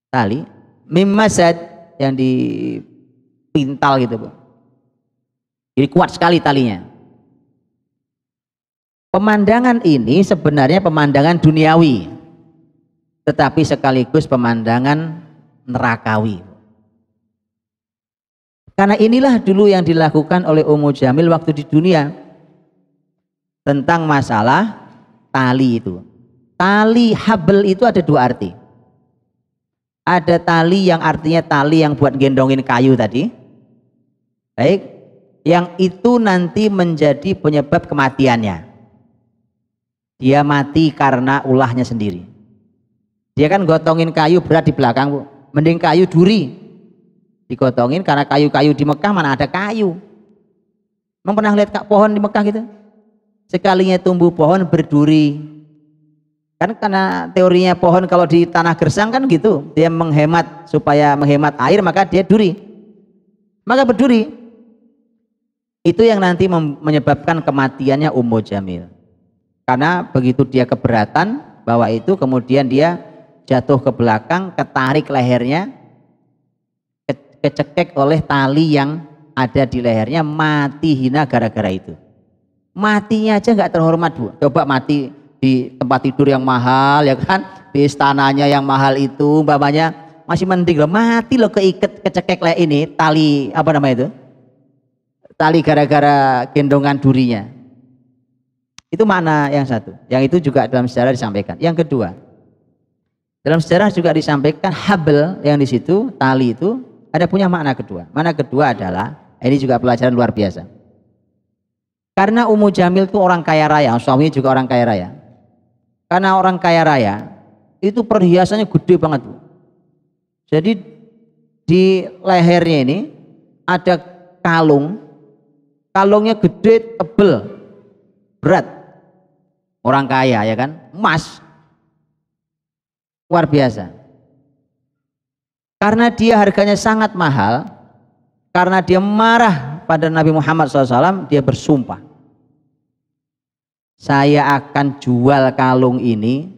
Tali mim masad yang dipintal gitu, Bu. Jadi kuat sekali talinya. Pemandangan ini sebenarnya pemandangan duniawi, tetapi sekaligus pemandangan nerakawi. Karena inilah dulu yang dilakukan oleh Ummu Jamil waktu di dunia tentang masalah tali itu. Tali habl itu ada dua arti. Ada tali yang artinya tali yang buat gendongin kayu tadi. Baik. Yang itu nanti menjadi penyebab kematiannya. Dia mati karena ulahnya sendiri. Dia kan gotongin kayu berat di belakang, Bu. Mending kayu duri digotongin, karena kayu-kayu di Mekah mana ada kayu. Memang pernah lihat pohon di Mekah gitu? Sekalinya tumbuh pohon berduri. Kan karena teorinya pohon kalau di tanah gersang kan gitu, dia menghemat, supaya menghemat air maka dia duri. Maka berduri. Itu yang nanti menyebabkan kematiannya Ummu Jamil. Karena begitu dia keberatan bahwa itu, kemudian dia jatuh ke belakang, ketarik lehernya, kecekek oleh tali yang ada di lehernya, mati hina gara-gara itu. Matinya aja nggak terhormat, Bu. Coba mati di tempat tidur yang mahal, ya kan, di istananya yang mahal itu, umpamanya masih mending loh, mati loh keikat, kecekek ini tali apa namanya itu, tali gara-gara gendongan durinya. Itu makna yang satu. Yang itu juga dalam sejarah disampaikan. Yang kedua, dalam sejarah juga disampaikan habl yang di situ, tali itu ada punya makna kedua. Makna kedua adalah, ini juga pelajaran luar biasa. Karena Ummu Jamil itu orang kaya raya, suaminya juga orang kaya raya. Karena orang kaya raya itu perhiasannya gede banget, Bu. Jadi di lehernya ini ada kalung, kalungnya gede, tebel, berat. Orang kaya, ya kan, emas, luar biasa. Karena dia harganya sangat mahal, karena dia marah pada Nabi Muhammad SAW, dia bersumpah, saya akan jual kalung ini,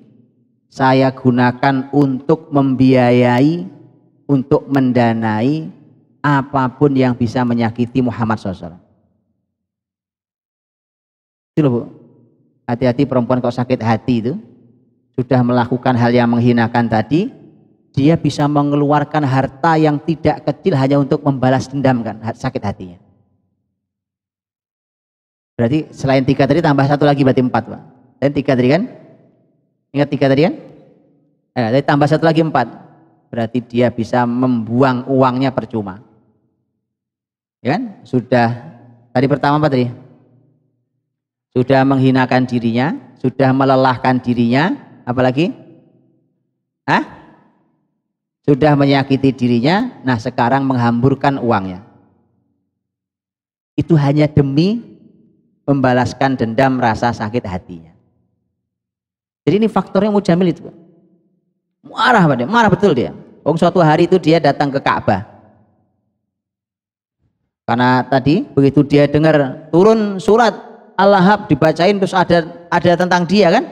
saya gunakan untuk membiayai, untuk mendanai apapun yang bisa menyakiti Muhammad SAW. Itu loh, Bu. Hati-hati perempuan kalau sakit hati itu, sudah melakukan hal yang menghinakan tadi, dia bisa mengeluarkan harta yang tidak kecil hanya untuk membalas dendam, kan, sakit hatinya. Berarti selain 3 tadi tambah 1 lagi berarti 4, Pak. Dan 3 tadi kan? Ingat 3 tadi kan? Jadi tambah 1 lagi 4. Berarti dia bisa membuang uangnya percuma. Ya kan? Sudah tadi pertama apa tadi? Sudah menghinakan dirinya, sudah melelahkan dirinya, apalagi? Sudah menyakiti dirinya, nah sekarang menghamburkan uangnya. Itu hanya demi membalaskan dendam rasa sakit hatinya. Jadi ini faktornya Ummu Jamil itu. Marah pada, marah betul dia. Suatu hari itu dia datang ke Ka'bah. Karena tadi begitu dia dengar turun surat Al-Lahab dibacain, terus ada tentang dia kan,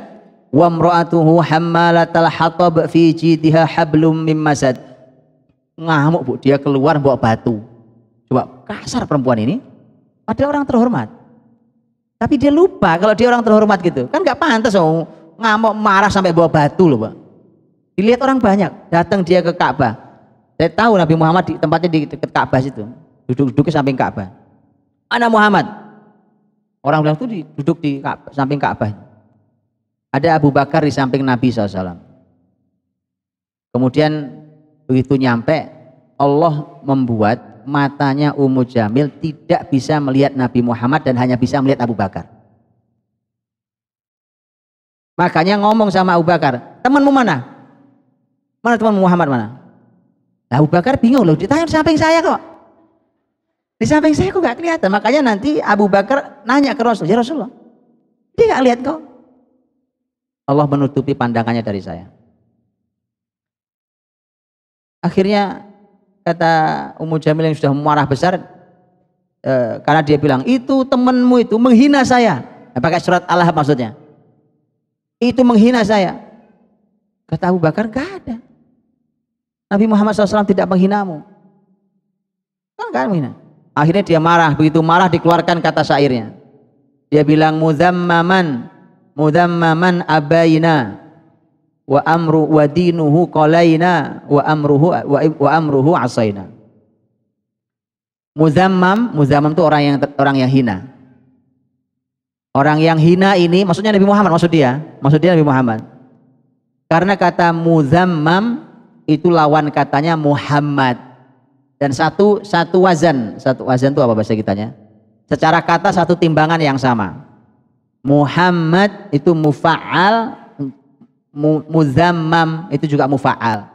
wa imra'atuhu hammalatal hatab fi jidha hablum mim masad. ngamuk Bu, dia keluar bawa batu. Coba kasar perempuan ini, padahal orang terhormat. Tapi dia lupa kalau dia orang terhormat gitu. Kan nggak pantas ngamuk marah sampai bawa batu loh Pak. Dilihat orang banyak, datang dia ke Ka'bah. Saya tahu Nabi Muhammad di tempatnya di dekat Ka'bah situ, duduk di samping Ka'bah. Ana Muhammad. Orang bilang itu duduk di samping Ka'bah. Ada Abu Bakar di samping Nabi SAW. Kemudian begitu nyampe, Allah membuat matanya Ummu Jamil tidak bisa melihat Nabi Muhammad dan hanya bisa melihat Abu Bakar. Makanya ngomong sama Abu Bakar, temanmu mana? Mana teman Muhammad mana? Nah, Abu Bakar bingung loh, ditanya di samping saya kok. Di samping saya kok nggak kelihatan. Makanya nanti Abu Bakar nanya ke Rasul, ya Rasulullah, dia nggak lihat kok. Allah menutupi pandangannya dari saya. Akhirnya kata Ummu Jamil yang sudah marah besar, karena dia bilang itu temanmu itu menghina saya. Nah, pakai surat Al-Ahzab maksudnya. Itu menghina saya. Kata Abu Bakar, nggak ada. Nabi Muhammad SAW tidak menghinamu. Kan menghina. Akhirnya dia marah, begitu marah dikeluarkan kata syairnya. Dia bilang mudhammaman abaina wa amru wa dinuhu qalaina wa amruhu asaina. Muzammam itu orang yang hina. Orang yang hina ini maksudnya Nabi Muhammad, maksud dia Nabi Muhammad. Karena kata muzammam itu lawan katanya Muhammad, dan satu wazan itu apa bahasa kitanya? Secara kata satu timbangan yang sama. Muhammad itu mufa'al, muzammam itu juga mufa'al.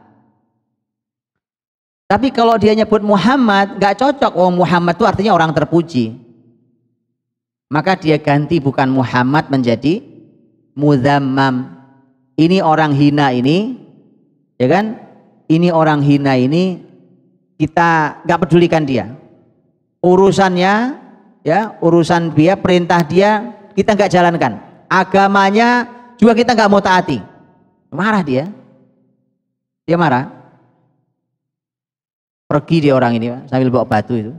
Tapi kalau dia nyebut Muhammad nggak cocok. Muhammad itu artinya orang terpuji, maka dia ganti bukan Muhammad menjadi muzammam. Ini orang hina ini, ya kan? Ini orang hina ini kita nggak pedulikan dia. Urusannya, ya urusan dia, perintah dia kita nggak jalankan. Agamanya juga kita nggak mau taati. Marah dia marah. Pergi dia orang ini sambil bawa batu itu.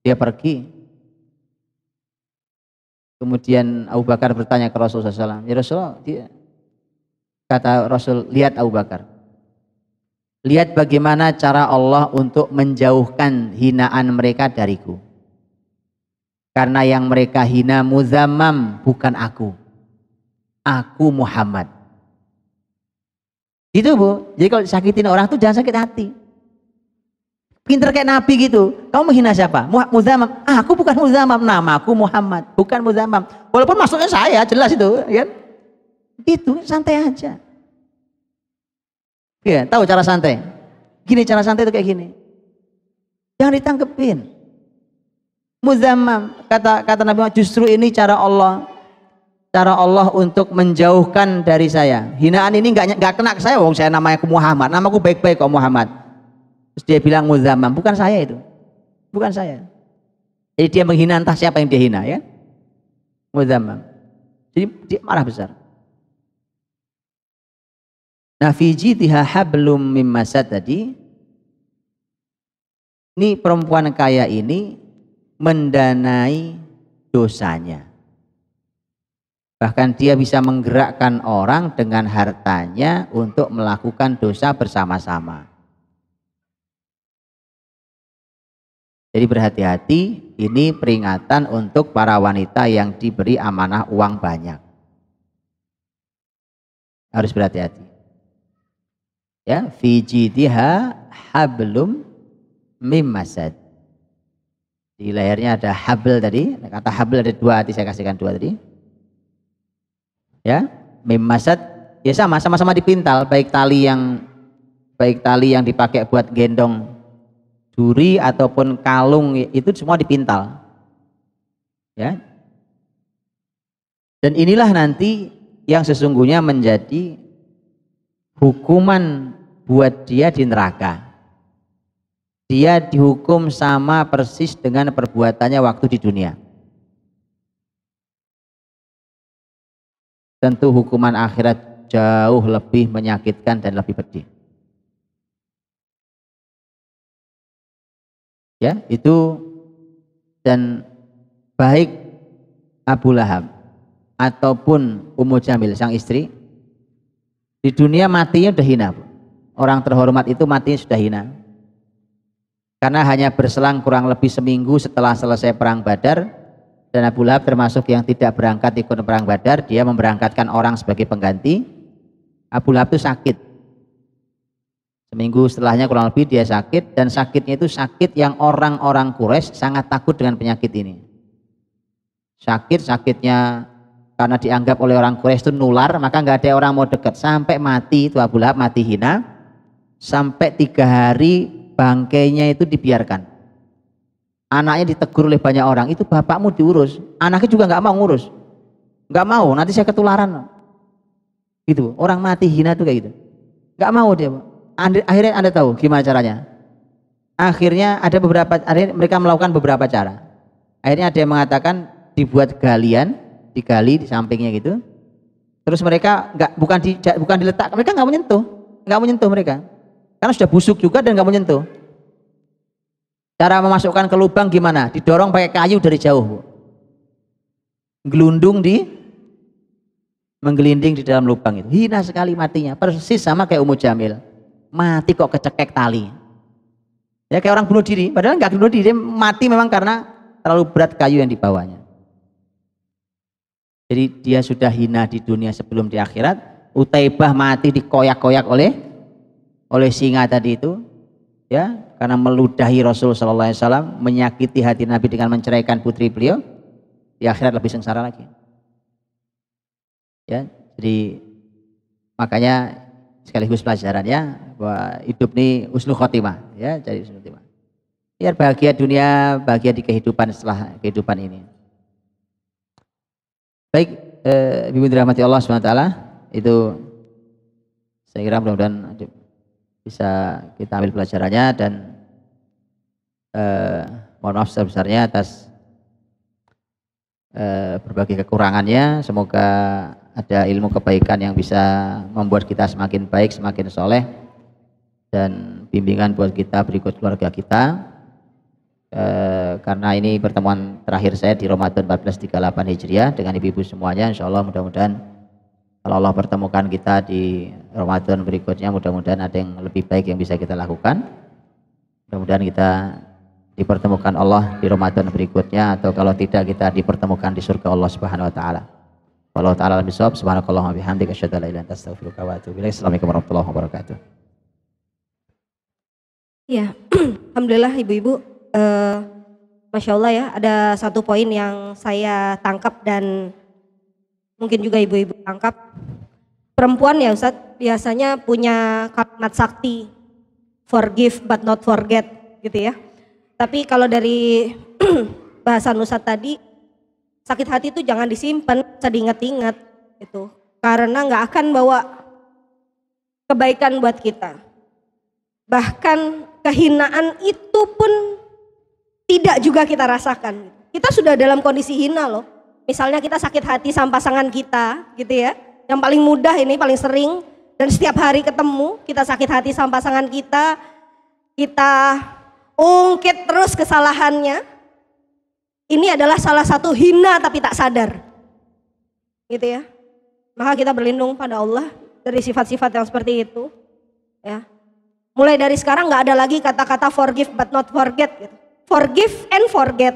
Dia pergi. Kemudian Abu Bakar bertanya ke Rasulullah SAW, ya Rasulullah, kata Rasul, lihat Abu Bakar, lihat bagaimana cara Allah untuk menjauhkan hinaan mereka dariku. Karena yang mereka hina muzammam bukan aku Muhammad. Gitu Bu. Jadi kalau sakitin orang tuh jangan sakit hati. Pinter kayak Nabi gitu. Kamu menghina siapa? Muzammam. Aku bukan muzammam, namaku Muhammad, bukan muzammam. Walaupun maksudnya saya jelas itu, kan? Itu santai aja. Ya, tahu cara santai? Gini cara santai itu kayak gini. Jangan ditangkepin. Muzammam, kata Nabi Muhammad, justru ini cara Allah untuk menjauhkan dari saya. Hinaan ini nggak kena ke saya, saya namanya Muhammad, namaku baik-baik kok Muhammad. Terus dia bilang muzammam, bukan saya itu, bukan saya. Jadi dia menghina entah siapa yang dia hina, ya. Muzammam. Jadi dia marah besar. Nah, fi jidha hablum mim masad tadi, ini perempuan kaya ini mendanai dosanya. Bahkan dia bisa menggerakkan orang dengan hartanya untuk melakukan dosa bersama-sama. Jadi berhati-hati, ini peringatan untuk para wanita yang diberi amanah uang banyak. Harus berhati-hati. Ya, fi jidha hablum mim masad. Di lehernya ada habl tadi, kata habl ada dua, saya kasihkan dua tadi. Ya, mim masad, ya sama-sama dipintal, baik tali yang dipakai buat gendong duri ataupun kalung, itu semua dipintal. Ya. Dan inilah nanti yang sesungguhnya menjadi hukuman buat dia di neraka. Dia dihukum sama persis dengan perbuatannya waktu di dunia. Tentu hukuman akhirat jauh lebih menyakitkan dan lebih pedih. Ya, itu. Dan baik Abu Lahab ataupun Ummu Jamil sang istri di dunia matinya sudah hina. Orang terhormat itu matinya sudah hina. Karena hanya berselang kurang lebih seminggu setelah selesai perang Badar, dan Abu Lahab termasuk yang tidak berangkat ikut perang Badar, dia memberangkatkan orang sebagai pengganti. Abu Lahab itu sakit. Seminggu setelahnya kurang lebih dia sakit, dan sakitnya itu sakit yang orang-orang Quraisy sangat takut dengan penyakit ini. Sakitnya karena dianggap oleh orang Quraisy itu nular, maka nggak ada orang mau dekat, sampai mati itu Abu Lahab, mati hina, sampai 3 hari bangkainya itu dibiarkan. Anaknya ditegur oleh banyak orang, itu bapakmu diurus, anaknya juga nggak mau ngurus, nggak mau, nanti saya ketularan. Gitu, orang mati hina tuh kayak gitu, nggak mau dia. Akhirnya Anda tahu gimana caranya? Akhirnya mereka melakukan beberapa cara. Akhirnya ada yang mengatakan dibuat galian, digali di sampingnya gitu. Terus mereka bukan diletak, mereka nggak menyentuh mereka, karena sudah busuk juga dan nggak menyentuh. Cara memasukkan ke lubang gimana? Didorong pakai kayu dari jauh, menggelinding di dalam lubang itu. Hina sekali matinya, persis sama kayak Ummu Jamil. Mati kok kecekek tali. Ya kayak orang bunuh diri, padahal nggak bunuh diri, dia mati memang karena terlalu berat kayu yang dibawanya. Jadi dia sudah hina di dunia sebelum di akhirat. Utaibah mati dikoyak-koyak oleh singa tadi itu, ya, karena meludahi Rasul sallallahu alaihi wasallam, menyakiti hati Nabi dengan menceraikan putri beliau. Di akhirat lebih sengsara lagi. Ya, jadi makanya sekaligus pelajarannya bahwa hidup ini husnul khotimah, ya, jadi husnul khotimah. Biar bahagia dunia, bahagia di kehidupan setelah kehidupan ini. Baik, Ibu dirahmati Allah SWT, itu saya kira mudah-mudahan bisa kita ambil pelajarannya, dan mohon maaf sebesar-besarnya atas berbagai kekurangannya. Semoga ada ilmu kebaikan yang bisa membuat kita semakin baik, semakin soleh, dan bimbingan buat kita berikut keluarga kita. Karena ini pertemuan terakhir saya di Ramadan 1438 Hijriah dengan ibu-ibu semuanya. Insya Allah mudah-mudahan kalau Allah pertemukan kita di Ramadan berikutnya, mudah-mudahan ada yang lebih baik yang bisa kita lakukan. Mudah-mudahan kita dipertemukan Allah di Ramadan berikutnya, atau kalau tidak kita dipertemukan di surga Allah Subhanahu wa taala. Wallahu taala bisawab. Subhanakallahumma bihamdika asyhadu an la ilaha illa anta astaghfiruka wa atubu ilaik. Assalamualaikum warahmatullahi wabarakatuh. Ya, alhamdulillah ibu-ibu, Masya Allah ya, ada satu poin yang saya tangkap dan mungkin juga ibu-ibu tangkap. Perempuan ya Ustadz biasanya punya kalimat sakti, forgive but not forget gitu ya. Tapi kalau dari bahasan Ustadz tadi, sakit hati itu jangan disimpan, bisa diingat-ingat gitu. Karena nggak akan bawa kebaikan buat kita. Bahkan kehinaan itu pun tidak juga kita rasakan. Kita sudah dalam kondisi hina loh. Misalnya kita sakit hati sama pasangan kita gitu ya. Yang paling mudah ini, paling sering, dan setiap hari ketemu kita sakit hati sama pasangan kita ungkit terus kesalahannya. Ini adalah salah satu hina tapi tak sadar. Gitu ya. Maka kita berlindung pada Allah dari sifat-sifat yang seperti itu. Ya. Mulai dari sekarang nggak ada lagi kata-kata forgive but not forget gitu. Forgive and forget.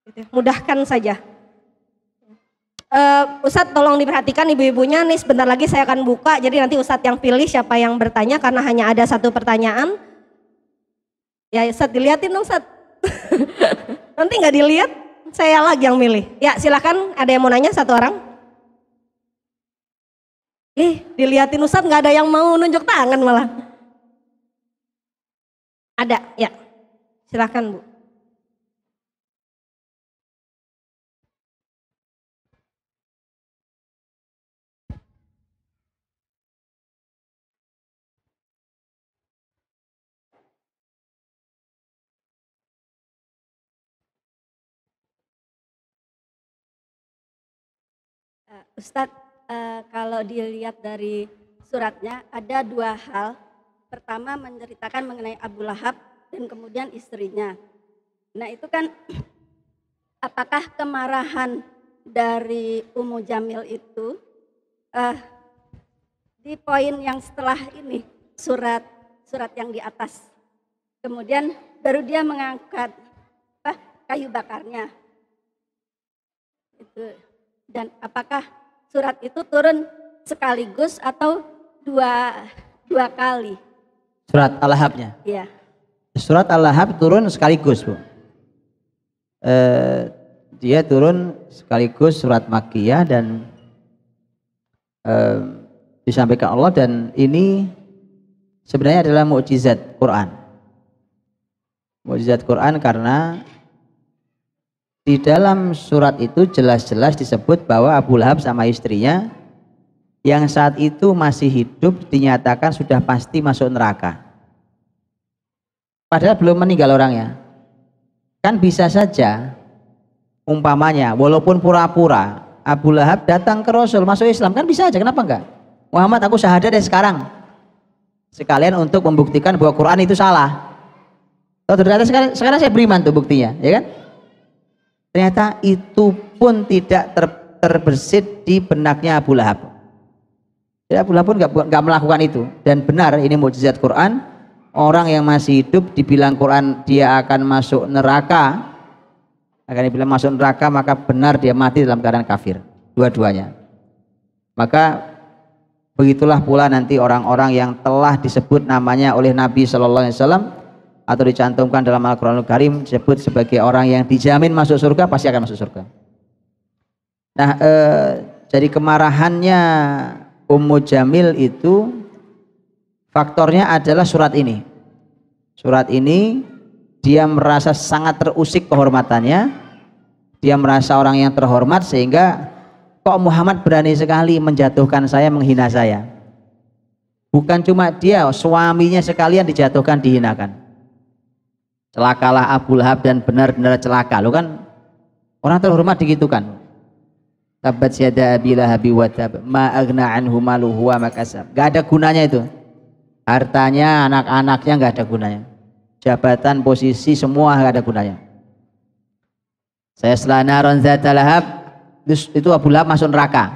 Gitu. Mudahkan saja. Ustadz tolong diperhatikan ibu-ibunya nih, sebentar lagi saya akan buka, jadi nanti Ustadz yang pilih siapa yang bertanya karena hanya ada satu pertanyaan. Ya Ustadz dilihatin dong Ustadz. Nanti nggak dilihat, saya lagi yang milih. Ya silakan, ada yang mau nanya satu orang? Dilihatin Ustadz nggak ada yang mau nunjuk tangan malah. Ada, ya. Silakan Bu. Ustadz, kalau dilihat dari suratnya ada dua hal. Pertama menceritakan mengenai Abu Lahab dan kemudian istrinya. Nah itu kan apakah kemarahan dari Ummu Jamil itu di poin yang setelah ini, surat yang di atas, kemudian baru dia mengangkat kayu bakarnya itu. Dan apakah surat itu turun sekaligus atau dua kali? Surat Al-Lahabnya? Iya. Surat Al-Lahab turun sekaligus, Bu. Dia turun sekaligus surat Makkiyah dan disampaikan Allah, dan ini sebenarnya adalah mukjizat Quran. Mukjizat Quran karena di dalam surat itu jelas-jelas disebut bahwa Abu Lahab sama istrinya yang saat itu masih hidup dinyatakan sudah pasti masuk neraka. Padahal belum meninggal orangnya. Kan bisa saja umpamanya walaupun pura-pura Abu Lahab datang ke Rasul masuk Islam, kan bisa aja, kenapa enggak? Muhammad, aku syahadat deh sekarang, sekalian untuk membuktikan bahwa Quran itu salah. Oh, ternyata sekarang saya beriman tuh buktinya, ya kan? Ternyata itu pun tidak terbersit di benaknya Abu Lahab. Jadi Abu Lahab pun enggak melakukan itu, dan benar ini mukjizat Quran. Orang yang masih hidup dibilang Quran dia akan masuk neraka, maka benar dia mati dalam keadaan kafir, dua-duanya. Maka begitulah pula nanti orang-orang yang telah disebut namanya oleh Nabi Shallallahu Alaihi Wasallam atau dicantumkan dalam Al-Quranul Karim disebut sebagai orang yang dijamin masuk surga, pasti akan masuk surga. Nah, jadi kemarahannya Ummu Jamil itu faktornya adalah surat ini. Surat ini dia merasa sangat terusik kehormatannya. Dia merasa orang yang terhormat, sehingga kok Muhammad berani sekali menjatuhkan saya, menghina saya. Bukan cuma dia, suaminya sekalian dijatuhkan, dihinakan. Celakalah Abu Lahab, dan benar-benar celaka. Lo kan orang terhormat digitukan. Tabbat yada Abi Lahabi wa tab, ma aghna anhu maluhu wa ma kasab. Gak ada gunanya itu. Hartanya, anak-anaknya nggak ada gunanya, jabatan, posisi, semua nggak ada gunanya. Saya selanaron zata lahab, itu Abu Lahab masuk neraka.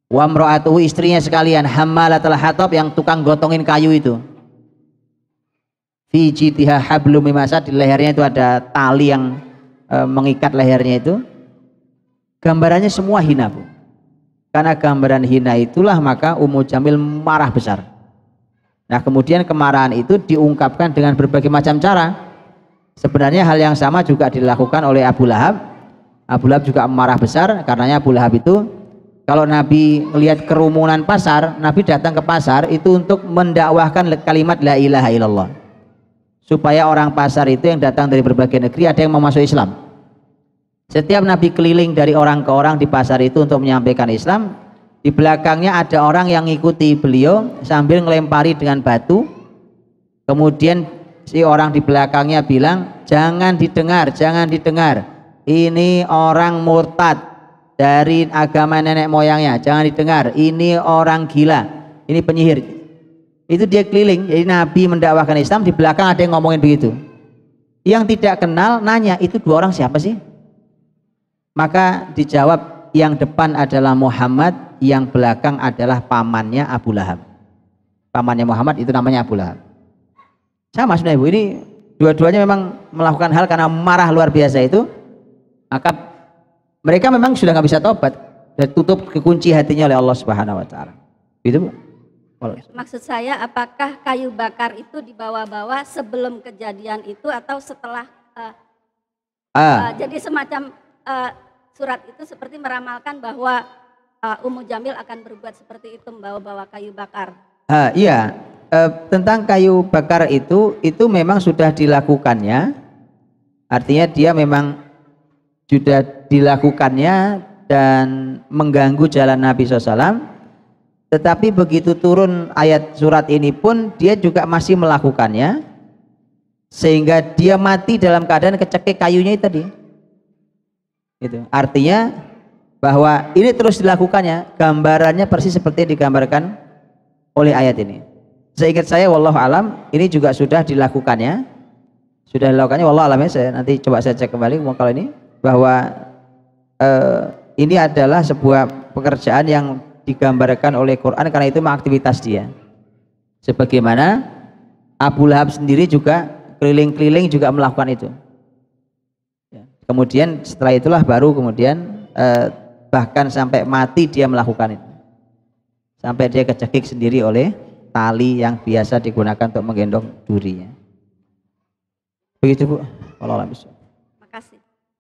Wa mra'atuhu, istrinya sekalian, hammalatul hatab, yang tukang gotongin kayu itu. Fi jitiha hablum min masad, di lehernya itu ada tali yang mengikat lehernya itu. Gambarannya semua hina, Bu. Karena gambaran hina itulah maka Ummu Jamil marah besar. Nah, kemudian kemarahan itu diungkapkan dengan berbagai macam cara. Sebenarnya hal yang sama juga dilakukan oleh Abu Lahab. Abu Lahab juga marah besar, karenanya Abu Lahab itu kalau Nabi melihat kerumunan pasar, Nabi datang ke pasar itu untuk mendakwahkan kalimat la ilaha illallah, supaya orang pasar itu yang datang dari berbagai negeri ada yang mau masuk Islam. Setiap Nabi keliling dari orang ke orang di pasar itu untuk menyampaikan Islam, di belakangnya ada orang yang ngikuti beliau sambil ngelempari dengan batu. Kemudian si orang di belakangnya bilang, jangan didengar, jangan didengar, ini orang murtad dari agama nenek moyangnya, jangan didengar, ini orang gila, ini penyihir. Itu dia keliling. Jadi Nabi mendakwahkan Islam, di belakang ada yang ngomongin begitu. Yang tidak kenal nanya, itu dua orang siapa sih? Maka dijawab, yang depan adalah Muhammad, yang belakang adalah pamannya Abu Lahab. Pamannya Muhammad itu namanya Abu Lahab. Sama sebenarnya, Bu, ini dua-duanya memang melakukan hal karena marah luar biasa itu. Maka mereka memang sudah nggak bisa tobat, dan tutup kekunci hatinya oleh Allah Subhanahu Wa Taala. Gitu, Bu. Maksud saya, apakah kayu bakar itu dibawa-bawa sebelum kejadian itu atau setelah? Jadi semacam surat itu seperti meramalkan bahwa Ummu Jamil akan berbuat seperti itu, membawa-bawa kayu bakar. Iya, tentang kayu bakar itu memang sudah dilakukannya. Artinya dia memang sudah dilakukannya dan mengganggu jalan Nabi SAW. Tetapi begitu turun ayat surat ini pun dia juga masih melakukannya, sehingga dia mati dalam keadaan kecekik kayunya itu tadi. Itu artinya bahwa ini terus dilakukannya, gambarannya persis seperti yang digambarkan oleh ayat ini. Seingat saya, wallahu alam, ini juga sudah dilakukannya. sudah dilakukannya, wallah alamnya saya nanti coba saya cek kembali kalau ini bahwa ini adalah sebuah pekerjaan yang digambarkan oleh Quran karena itu aktivitas dia. Sebagaimana Abu Lahab sendiri juga keliling-keliling juga melakukan itu. Kemudian setelah itulah baru kemudian bahkan sampai mati dia melakukan itu. Sampai dia kecekik sendiri oleh tali yang biasa digunakan untuk menggendong durinya. Begitu Bu. Wallahu a'lam bishawab.